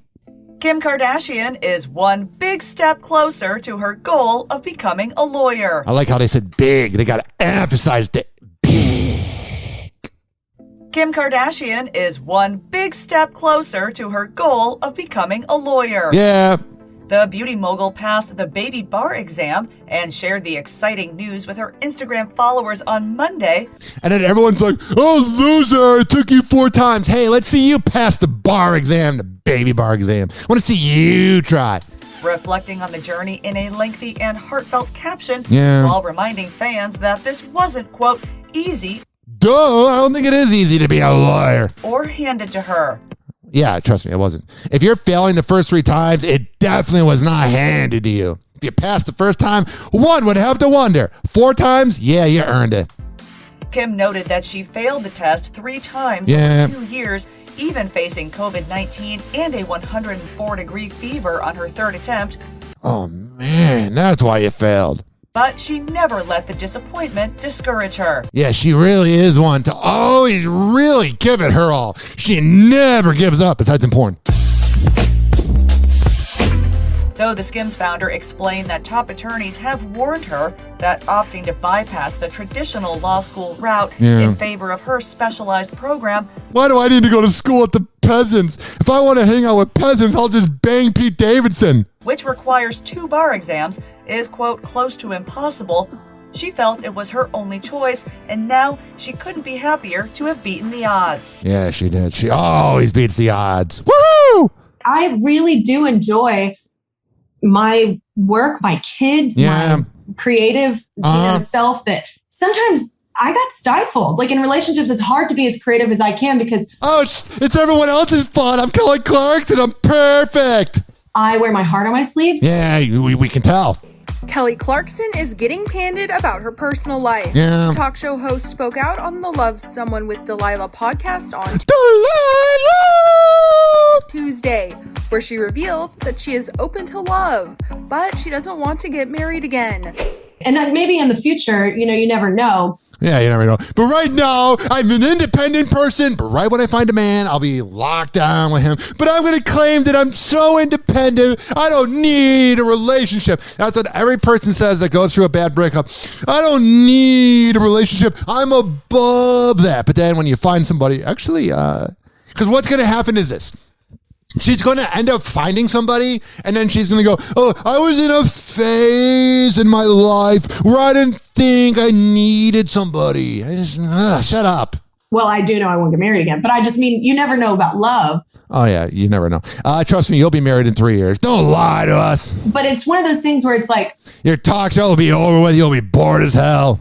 Kim Kardashian is one big step closer to her goal of becoming a lawyer. I like how they said big. They got to emphasize the big. Kim Kardashian is one big step closer to her goal of becoming a lawyer. Yeah. The beauty mogul passed the baby bar exam and shared the exciting news with her Instagram followers on Monday. And then everyone's like, oh, loser, it took you 4 times. Hey, let's see you pass the bar exam, the baby bar exam. I want to see you try. Reflecting on the journey in a lengthy and heartfelt caption, Yeah. while reminding fans that this wasn't, quote, easy. Duh, I don't think it is easy to be a lawyer. Or handed to her. Yeah, trust me, it wasn't. If you're failing the first 3 times, it definitely was not handed to you. If you passed the first time, one would have to wonder. 4 times, yeah, you earned it. Kim noted that she failed the test 3 times Yeah. in 2 years, even facing COVID-19 and a 104-degree fever on her 3rd attempt. Oh, man, that's why you failed. But she never let the disappointment discourage her. Yeah, she really is one to always really give it her all. She never gives up, besides in porn. Though the Skims founder explained that top attorneys have warned her that opting to bypass the traditional law school route in favor of her specialized program. Why do I need to go to school with the peasants? If I want to hang out with peasants, I'll just bang Pete Davidson. Which requires 2 bar exams, is, quote, close to impossible. She felt it was her only choice, and now she couldn't be happier to have beaten the odds. Yeah, she did. She always beats the odds. Woo! I really do enjoy my work, my kids, my creative self that sometimes I got stifled. Like in relationships, it's hard to be as creative as I can because... Oh, it's everyone else's fault. I'm Kelly Clarkson. I'm perfect. I wear my heart on my sleeves. Yeah, we can tell. Kelly Clarkson is getting candid about her personal life. Yeah. The talk show host spoke out on the Love Someone with Delilah podcast on Tuesday, where she revealed that she is open to love, but she doesn't want to get married again. And maybe in the future, you never know. Yeah, you never know. But right now, I'm an independent person. But right when I find a man, I'll be locked down with him. But I'm going to claim that I'm so independent, I don't need a relationship. That's what every person says that goes through a bad breakup. I don't need a relationship. I'm above that. But then when you find somebody, actually, because what's going to happen is this. She's going to end up finding somebody, and then she's going to go, oh, I was in a phase in my life where I didn't think I needed somebody. I just, shut up. Well, I do know I won't get married again, but I just mean you never know about love. Oh, yeah, you never know. Trust me, you'll be married in 3 years. Don't lie to us. But it's one of those things where it's like... Your talk show will be over with. You'll be bored as hell.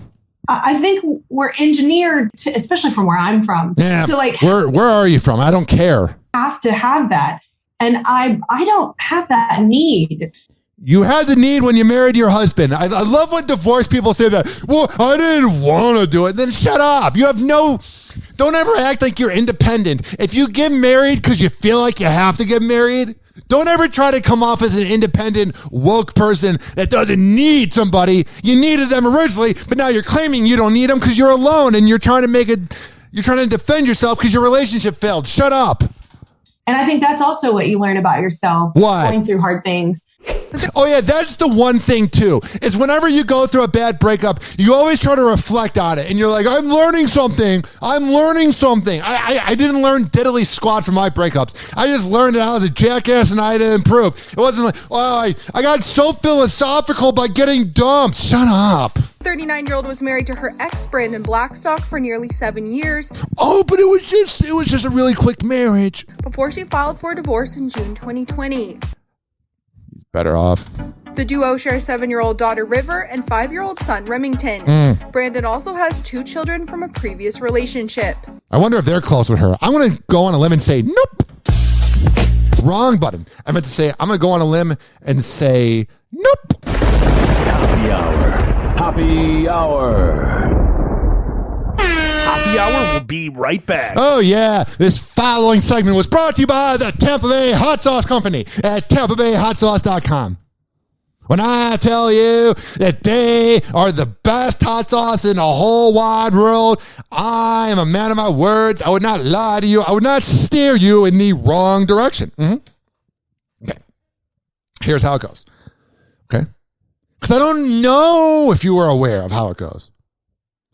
I think we're engineered, to, especially from where I'm from, to like... Where are you from? I don't care. Have to have that. And I don't have that need. You had the need when you married your husband. I love when divorced people say that. Well, I didn't want to do it. Then shut up. You have don't ever act like you're independent. If you get married because you feel like you have to get married, don't ever try to come off as an independent, woke person that doesn't need somebody. You needed them originally, but now you're claiming you don't need them because you're alone and you're trying to defend yourself because your relationship failed. Shut up. And I think that's also what you learn about yourself. What? Going through hard things. Oh, yeah, that's the one thing, too, is whenever you go through a bad breakup, you always try to reflect on it. And you're like, I'm learning something. I didn't learn diddly squat from my breakups. I just learned that I was a jackass and I had to improve. It wasn't like, oh, I got so philosophical by getting dumped. Shut up. 39-year-old was married to her ex, Brandon Blackstock, for nearly 7 years. Oh, but it was just a really quick marriage. Before she filed for divorce in June 2020. Better off. The duo shares 7-year-old daughter River and 5-year-old son Remington. Brandon also has 2 children from a previous relationship. I wonder if they're close with her. I'm going to go on a limb and say, nope. Wrong button. I meant to say, I'm going to go on a limb and say, nope. Happy Hour. Happy Hour. Happy Hour will be right back. Oh, yeah. This following segment was brought to you by the Tampa Bay Hot Sauce Company at TampaBayHotSauce.com. When I tell you that they are the best hot sauce in the whole wide world, I am a man of my words. I would not lie to you. I would not steer you in the wrong direction. Okay. Here's how it goes. Okay. Because I don't know if you were aware of how it goes.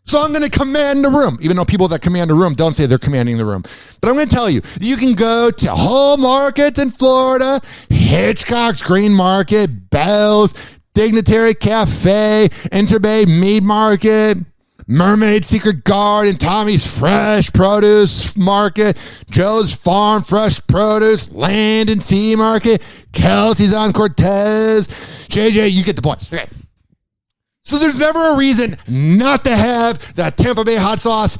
So I'm going to command the room, even though people that command the room don't say they're commanding the room. But I'm going to tell you, you can go to whole markets in Florida, Hitchcock's Green Market, Bell's, Dignitary Cafe, Interbay Meat Market, Mermaid Secret Garden, Tommy's Fresh Produce Market, Joe's Farm Fresh Produce, Land and Sea Market, Kelsey's on Cortez. JJ, you get the point. Okay. So there's never a reason not to have that Tampa Bay hot sauce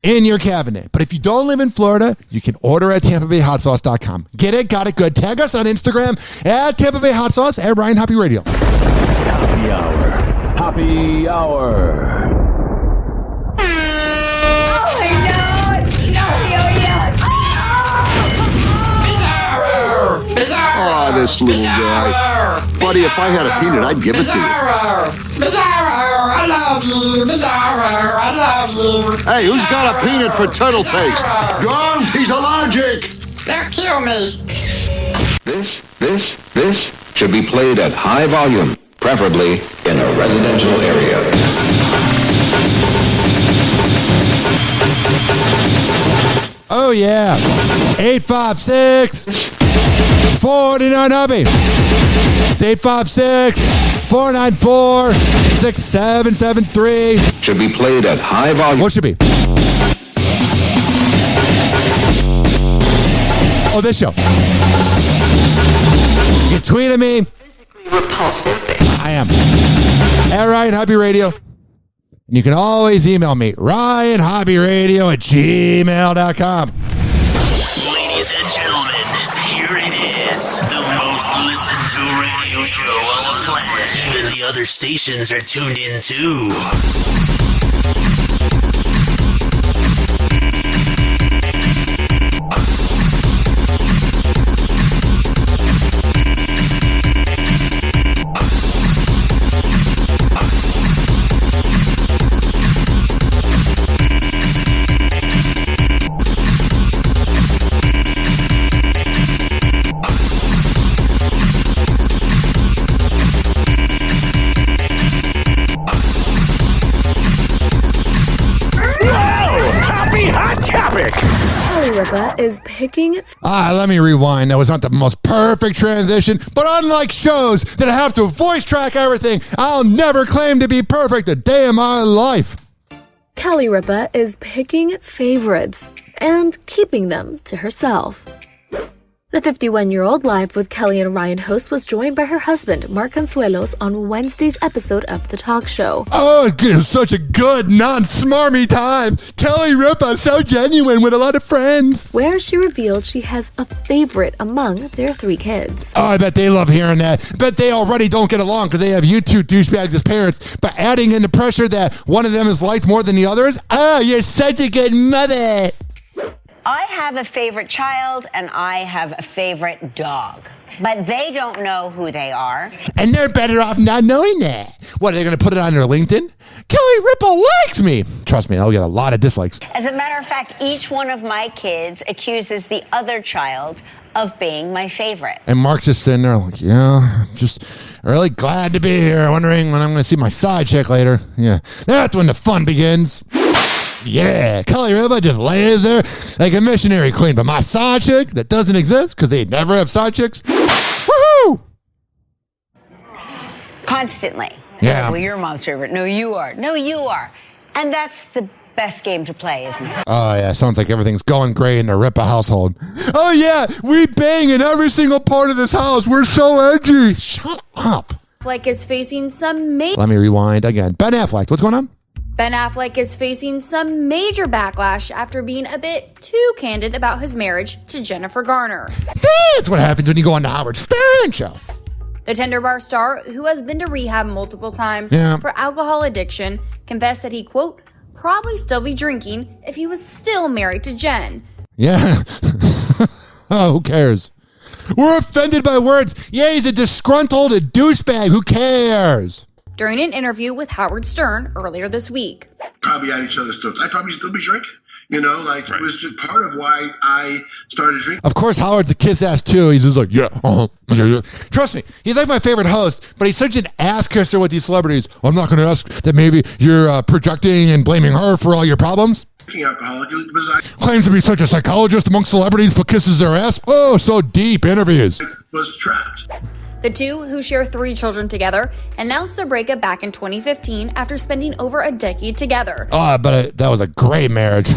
in your cabinet. But if you don't live in Florida, you can order at TampaBayHotSauce.com. Get it? Got it? Good. Tag us on Instagram at Tampa Bay Hot Sauce at Ryan Hoppe Radio. Happy Hour. Happy Hour. Oh, this little guy. Buddy, if I had a peanut, I'd give it to you. Bizarro, I love you. Bizarro, I love you. Hey, who's got a peanut for turtle face? Don't, he's allergic. They'll kill me. This should be played at high volume, preferably in a residential area. Oh, yeah. 856-49 Hubby. It's 856-494-6773. Should be played at high volume. What should be? Oh, this show. You can tweet at me. I am. At Ryan Hoppe Radio. And you can always email me, RyanHoppeRadio@gmail.com. Ladies and gentlemen, here it is. The most listened to radio show on the planet. Even the other stations are tuned in too. Is picking. Let me rewind. That was not the most perfect transition, but unlike shows that have to voice track everything, I'll never claim to be perfect a day in my life. Kelly Ripa is picking favorites and keeping them to herself. The 51-year-old Live with Kelly and Ryan host was joined by her husband, Mark Consuelos, on Wednesday's episode of the talk show. Oh, it was such a good, non-smarmy time. Kelly Ripa, so genuine with a lot of friends. Where she revealed she has a favorite among their 3 kids. Oh, I bet they love hearing that. Bet they already don't get along because they have you two douchebags as parents. But adding in the pressure that one of them is liked more than the others, you're such a good mother. I have a favorite child and I have a favorite dog, but they don't know who they are. And they're better off not knowing that. What, are they going to put it on their LinkedIn? Kelly Ripa likes me. Trust me, I'll get a lot of dislikes. As a matter of fact, each one of my kids accuses the other child of being my favorite. And Mark's just sitting there like, yeah, just really glad to be here, wondering when I'm going to see my side chick later. Yeah, that's when the fun begins. Yeah, Kelly Ripa just lays there like a missionary queen. But my side chick that doesn't exist because they never have side chicks. Woohoo! Constantly. Yeah. Well, you're mom's favorite. No, you are. No, you are. And that's the best game to play, isn't it? Oh, yeah, sounds like everything's going great in the Ripa household. Oh, yeah, we bang in every single part of this house. We're so edgy. Shut up. Affleck is facing some major... Let me rewind again. Ben Affleck, what's going on? Ben Affleck is facing some major backlash after being a bit too candid about his marriage to Jennifer Garner. That's what happens when you go on the Howard Stern show. The Tender Bar star, who has been to rehab multiple times for alcohol addiction, confessed that he, quote, probably still be drinking if he was still married to Jen. Yeah. Oh, who cares? We're offended by words. Yeah, he's a disgruntled douchebag. Who cares? During an interview with Howard Stern earlier this week. Probably at each other's throats. I'd probably still be drinking. You know, like it was just part of why I started drinking. Of course, Howard's a kiss ass too. He's just like, yeah. Trust me, he's like my favorite host, but he's such an ass kisser with these celebrities. I'm not going to ask that maybe you're projecting and blaming her for all your problems. Alcoholic because I claims to be such a psychologist among celebrities, but kisses their ass. Oh, so deep interviews. Was trapped. The two, who share 3 children together, announced their breakup back in 2015 after spending over a decade together. Oh, but that was a great marriage.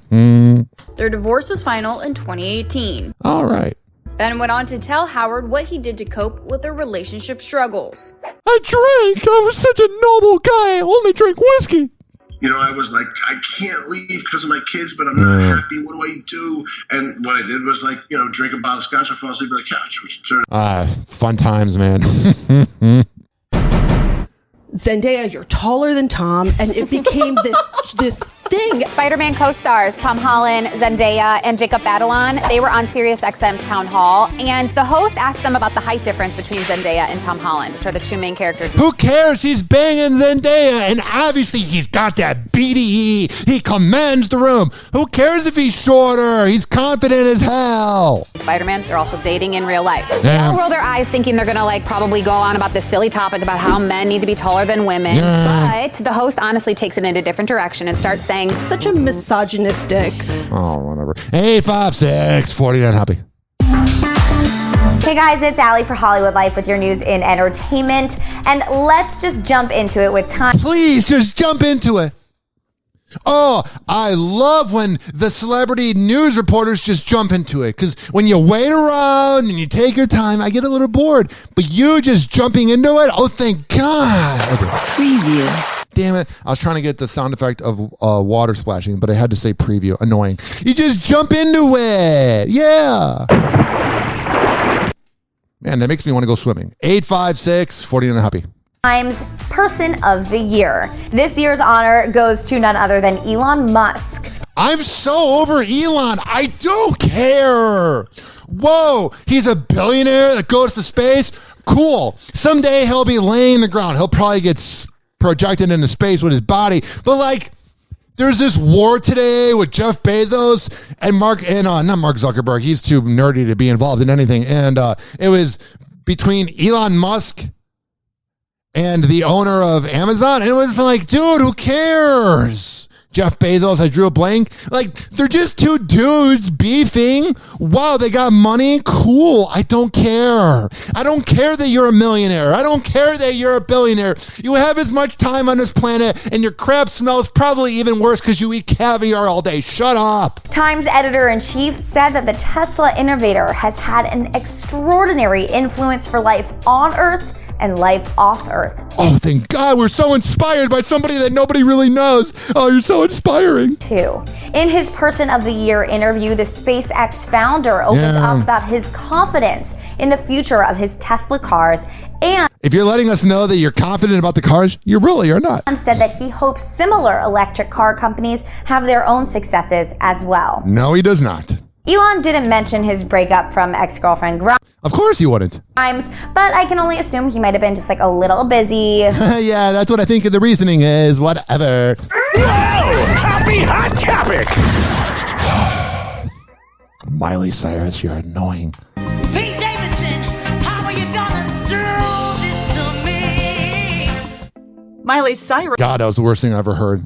Their divorce was final in 2018. All right. Ben went on to tell Howard what he did to cope with their relationship struggles. I drank. I was such a noble guy. I only drank whiskey. You know, I was like, I can't leave because of my kids, but I'm not happy. What do I do? And what I did was like, you know, drink a bottle of scotch and fall asleep on the couch. Fun times, man. Zendaya, you're taller than Tom, and it became this thing. Spider-Man co-stars Tom Holland, Zendaya, and Jacob Batalon, they were on SiriusXM's Town Hall, and the host asked them about the height difference between Zendaya and Tom Holland, which are the 2 main characters. Who cares? He's banging Zendaya, and obviously he's got that BDE. He commands the room. Who cares if he's shorter? He's confident as hell. Spider-Man, they're also dating in real life. Yeah. They all roll their eyes thinking they're gonna like probably go on about this silly topic about how men need to be taller than women, but the host honestly takes it in a different direction and starts saying such a misogynistic. Oh, whatever. 856-49 Hoppe. Hey guys, it's Allie for Hollywood Life with your news in entertainment, and let's just jump into it with time. Please just jump into it. Oh, I love when the celebrity news reporters just jump into it, because when you wait around and you take your time, I get a little bored. But you just jumping into it, oh, thank God. Okay. Preview. Damn it. I was trying to get the sound effect of water splashing, but I had to say preview. Annoying. You just jump into it. Yeah. Man, that makes me want to go swimming. 856-49 Hoppe. Times Person of the Year. This year's honor goes to none other than Elon Musk. I'm so over Elon. I don't care. Whoa, he's a billionaire that goes to space. Cool. Someday he'll be laying the ground. He'll probably get projected into space with his body. But like, there's this war today with Jeff Bezos and not Mark Zuckerberg. He's too nerdy to be involved in anything. And it was between Elon Musk and the owner of Amazon. And it was like, dude, who cares? Jeff Bezos, I drew a blank. Like, they're just two dudes beefing. Wow, they got money? Cool. I don't care. I don't care that you're a millionaire. I don't care that you're a billionaire. You have as much time on this planet, and your crap smells probably even worse because you eat caviar all day. Shut up. Times editor-in-chief said that the Tesla innovator has had an extraordinary influence for life on Earth and life off Earth. Oh, thank God, we're so inspired by somebody that nobody really knows. Oh, you're so inspiring. Too. In his Person of the Year interview, the SpaceX founder opened up about his confidence in the future of his Tesla cars, and if you're letting us know that you're confident about the cars, you really are not. Said that he hopes similar electric car companies have their own successes as well. No, he does not. Elon didn't mention his breakup from ex-girlfriend Of course he wouldn't. Grimes, but I can only assume he might have been just like a little busy. Yeah, that's what I think the reasoning is. Whatever. Happy Hot Topic! Miley Cyrus, you're annoying. Pete Davidson, how are you gonna do this to me? Miley Cyrus. God, that was the worst thing I ever heard.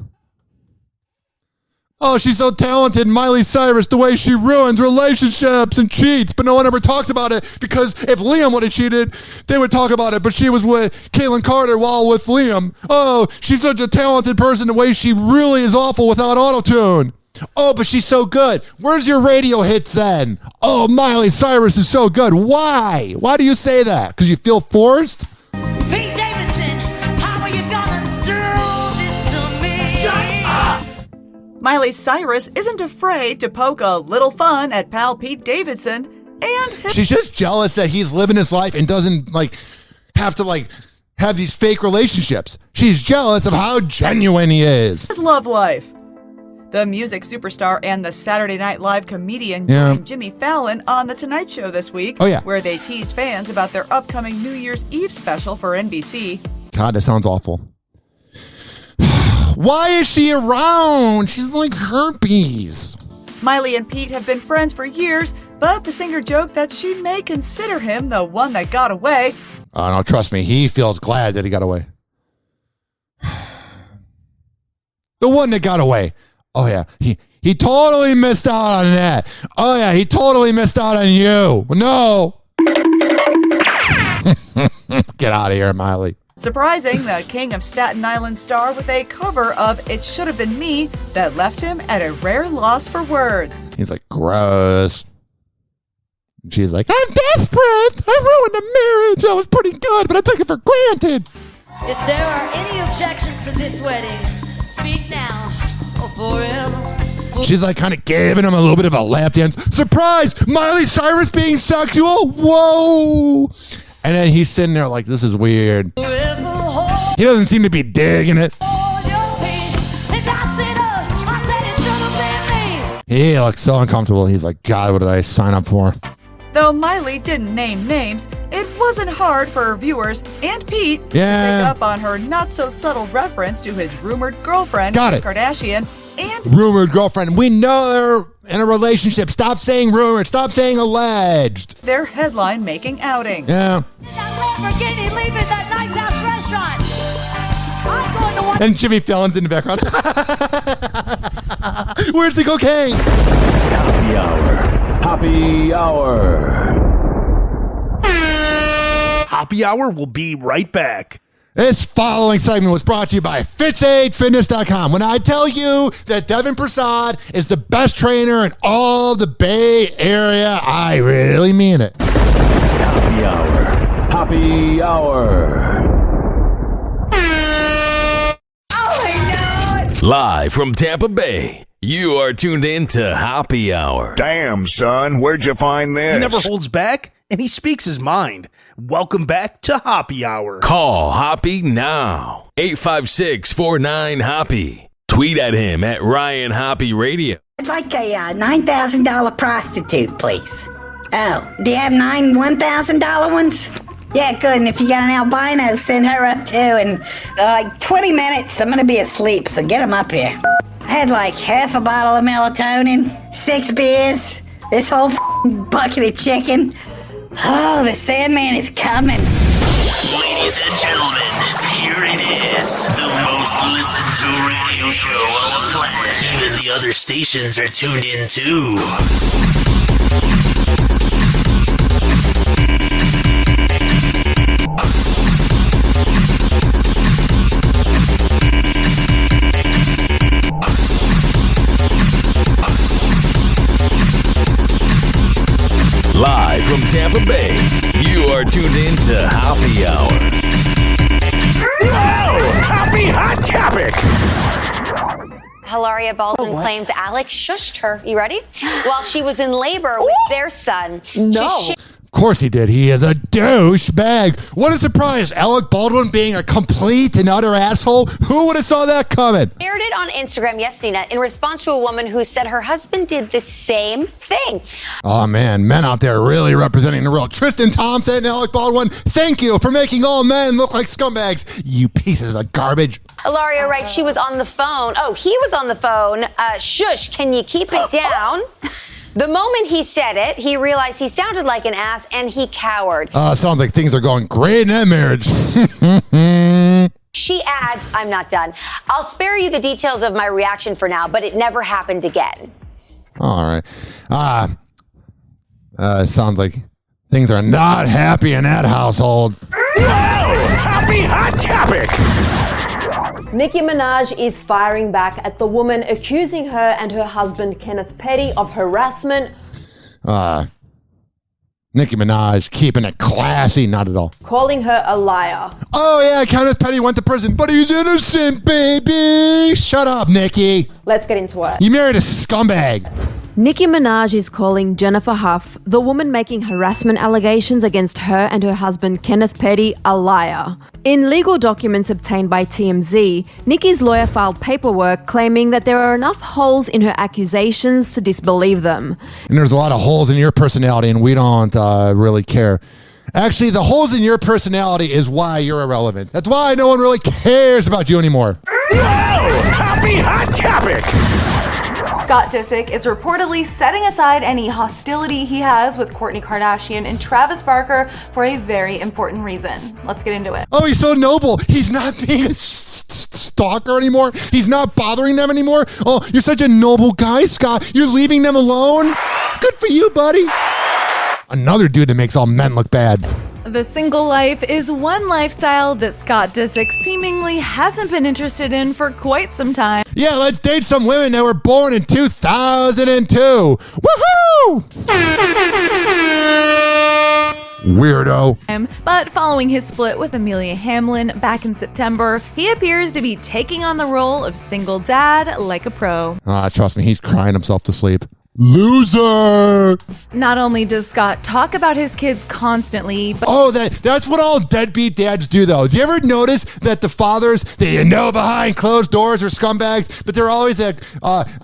Oh, she's so talented, Miley Cyrus, the way she ruins relationships and cheats, but no one ever talks about it because if Liam would have cheated, they would talk about it, but she was with Caitlyn Carter while with Liam. Oh, she's such a talented person, the way she really is awful without auto-tune. Oh, but she's so good. Where's your radio hits then? Oh, Miley Cyrus is so good. Why? Why do you say that? Because you feel forced? Pete Davidson, how are you gonna do this to me? Shut up! Miley Cyrus isn't afraid to poke a little fun at pal Pete Davidson and she's just jealous that he's living his life and doesn't have to have these fake relationships. She's jealous of how genuine he is. his love life. The music superstar and the Saturday Night Live comedian joined Jimmy Fallon on The Tonight Show this week, where they teased fans about their upcoming New Year's Eve special for NBC. God, that sounds awful. Why is she around? She's like herpes. Miley and Pete have been friends for years, but the singer joked that she may consider him the one that got away. Oh, no, trust me. He feels glad that he got away. The one that got away. Oh, yeah. He totally missed out on that. Oh, yeah. He totally missed out on you. No. Get out of here, Miley. Surprising, the King of Staten Island star with a cover of It Should Have Been Me that left him at a rare loss for words. He's like, gross. She's like, I'm desperate. I ruined a marriage. I was pretty good, but I took it for granted. If there are any objections to this wedding, speak now or forever. She's like kind of giving him a little bit of a lap dance. Surprise! Miley Cyrus being sexual? Whoa! And then he's sitting there like, this is weird. He doesn't seem to be digging it. He looks so uncomfortable. He's like, God, what did I sign up for? Though Miley didn't name names, it wasn't hard for viewers and Pete to pick up on her not-so-subtle reference to his rumored girlfriend, Got it. Kardashian, and rumored girlfriend. We know they're in a relationship. Stop saying rumored. Stop saying alleged. their headline-making outing. Yeah. Lamborghini leaving that nice house restaurant. I'm going to watch. And Jimmy Fallon's in the background. Where's the cocaine? Happy Hour. Happy Hour. Hoppe Hour will be right back. This following segment was brought to you by FitSageFitness.com. When I tell you that Devin Prasad is the best trainer in all the Bay Area, I really mean it. Happy Hour. Happy Hour. Live from Tampa Bay, you are tuned in to Hoppe Hour. Damn, son, where'd you find this? He never holds back, and he speaks his mind. Welcome back to Hoppe Hour. Call Hoppe now. 856-49-HOPPE. Tweet at him at Ryan Hoppe Radio. I'd like a $9,000 prostitute, please. Oh, do you have 9 $1,000 ones? Yeah, good. And if you got an albino, send her up too. And like 20 minutes, I'm going to be asleep, so get them up here. I had like half a bottle of melatonin, 6 beers, this whole bucket of chicken. Oh, the Sandman is coming. Ladies and gentlemen, here it is. The most listened to radio show on the planet. Even the other stations are tuned in too. Live from Tampa Bay, you are tuned in to Hoppe Hour. Whoa! Happy Hot Topic! Hilaria Baldwin claims Alex shushed her. You ready? While she was in labor with their son. No. Of course he did. He is a douchebag. What a surprise. Alec Baldwin being a complete and utter asshole. Who would have saw that coming? Shared it on Instagram, yes, Nina, in response to a woman who said her husband did the same thing. Oh, man. Men out there really representing the real. Tristan, Thompson, and Alec Baldwin, thank you for making all men look like scumbags. You pieces of garbage. Hilaria writes she was on the phone. Oh, he was on the phone. Shush, can you keep it down? The moment he said it, he realized he sounded like an ass and he cowered. Sounds like things are going great in that marriage. She adds, I'm not done. I'll spare you the details of my reaction for now, but it never happened again. All right. Sounds like things are not happy in that household. Whoa! Happy Hot Topic! Nicki Minaj is firing back at the woman accusing her and her husband Kenneth Petty of harassment. Nicki Minaj keeping it classy, not at all. Calling her a liar. Oh yeah, Kenneth Petty went to prison, but he's innocent, baby. Shut up, Nicki. Let's get into it. You married a scumbag. Nicki Minaj is calling Jennifer Huff, the woman making harassment allegations against her and her husband Kenneth Petty, a liar. In legal documents obtained by TMZ, Nicki's lawyer filed paperwork claiming that there are enough holes in her accusations to disbelieve them. And there's a lot of holes in your personality, and we don't really care. Actually, the holes in your personality is why you're irrelevant. That's why no one really cares about you anymore. Whoa! Happy Hot Topic! Scott Disick is reportedly setting aside any hostility he has with Kourtney Kardashian and Travis Barker for a very important reason. Let's get into it. Oh, he's so noble. He's not being a stalker anymore. He's not bothering them anymore. Oh, you're such a noble guy, Scott. You're leaving them alone? Good for you, buddy. Another dude that makes all men look bad. The single life is one lifestyle that Scott Disick seemingly hasn't been interested in for quite some time. Yeah, let's date some women that were born in 2002. Woohoo! Weirdo. But following his split with Amelia Hamlin back in September, he appears to be taking on the role of single dad like a pro. Trust me, he's crying himself to sleep. Loser! Not only does Scott talk about his kids constantly, but that's what all deadbeat dads do, though. Do you ever notice that the fathers that you know behind closed doors are scumbags, but they're always at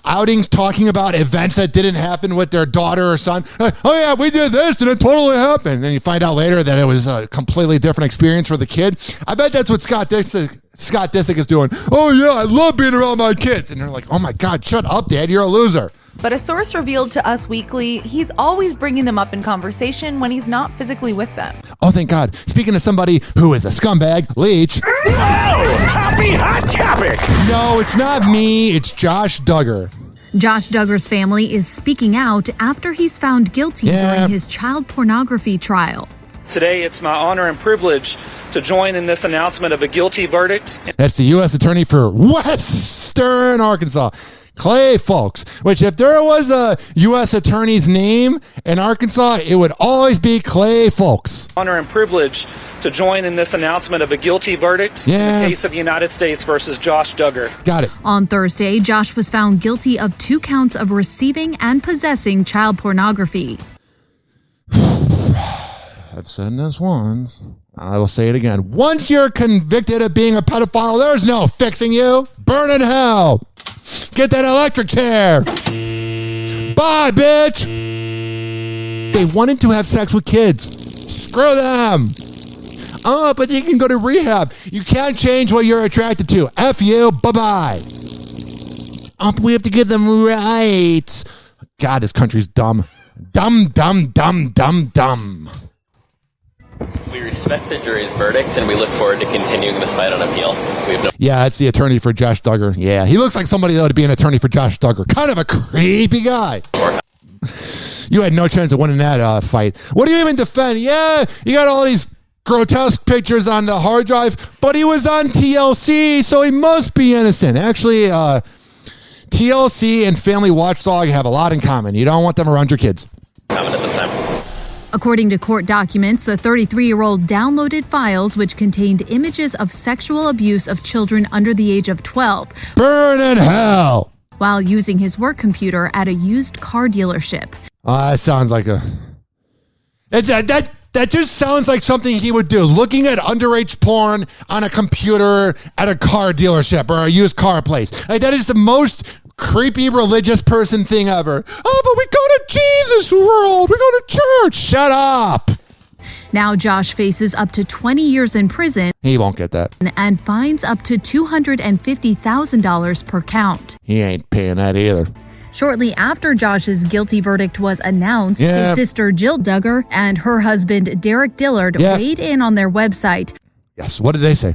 outings talking about events that didn't happen with their daughter or son? Like, oh yeah, we did this and it totally happened. And then you find out later that it was a completely different experience for the kid. I bet that's what Scott Disick is doing. Oh yeah, I love being around my kids. And they're like, oh my God, shut up, Dad, you're a loser. But a source revealed to Us Weekly he's always bringing them up in conversation when he's not physically with them. Oh, thank God. Speaking of somebody who is a scumbag, Leach. Whoa! Happy Hot Topic! No, it's not me. It's Josh Duggar. Josh Duggar's family is speaking out after he's found guilty during his child pornography trial. Today, it's my honor and privilege to join in this announcement of a guilty verdict. That's the U.S. Attorney for Western Arkansas, Clay Folks, which if there was a U.S. Attorney's name in Arkansas, it would always be Clay Folks. Honor and privilege to join in this announcement of a guilty verdict in the case of United States versus Josh Duggar. Got it. On Thursday, Josh was found guilty of 2 counts of receiving and possessing child pornography. I've said this once. I will say it again. Once you're convicted of being a pedophile, there's no fixing you. Burn in hell. Get that electric chair. Bye, bitch. They wanted to have sex with kids. Screw them. Oh, but you can go to rehab. You can't change what you're attracted to. F you. Bye-bye. Oh, but we have to give them rights. God, this country's dumb. Dumb, dumb, dumb, dumb, dumb. We respect the jury's verdict, and we look forward to continuing this fight on appeal. Yeah, it's the attorney for Josh Duggar. Yeah, he looks like somebody that would be an attorney for Josh Duggar. Kind of a creepy guy. You had no chance of winning that fight. What do you even defend? Yeah, you got all these grotesque pictures on the hard drive, but he was on TLC, so he must be innocent. Actually, TLC and Family Watchdog have a lot in common. You don't want them around your kids. Comment at this time. According to court documents, the 33-year-old downloaded files which contained images of sexual abuse of children under the age of 12. Burn in hell! While using his work computer at a used car dealership. That sounds like a... That just sounds like something he would do. Looking at underage porn on a computer at a car dealership or a used car place. Like, that is the most creepy religious person thing ever. Oh, but we go to Jesus World. We go to church. Shut up. Now Josh faces up to 20 years in prison. He won't get that. And fines up to $250,000 per count. He ain't paying that either. Shortly after Josh's guilty verdict was announced, his sister Jill Duggar and her husband Derek Dillard weighed in on their website. Yes, what did they say?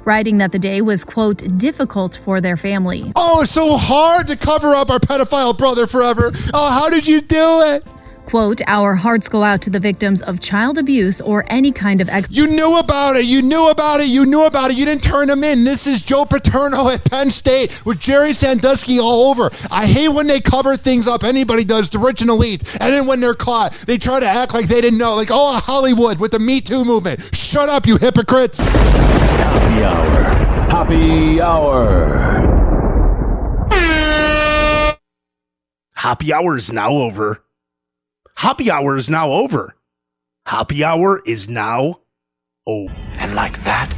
Writing that the day was, quote, difficult for their family. Oh, it's so hard to cover up our pedophile brother forever. Oh, how did you do it? Quote, our hearts go out to the victims of child abuse or any kind of... You knew about it. You knew about it. You knew about it. You didn't turn them in. This is Joe Paterno at Penn State with Jerry Sandusky all over. I hate when they cover things up. Anybody does, the rich and elite. And then when they're caught, they try to act like they didn't know. Like, oh, Hollywood with the Me Too movement. Shut up, you hypocrites. Happy Hour. Happy Hour. Happy Hour is now over. Hoppe Hour is now over. Hoppe Hour is now over. And like that,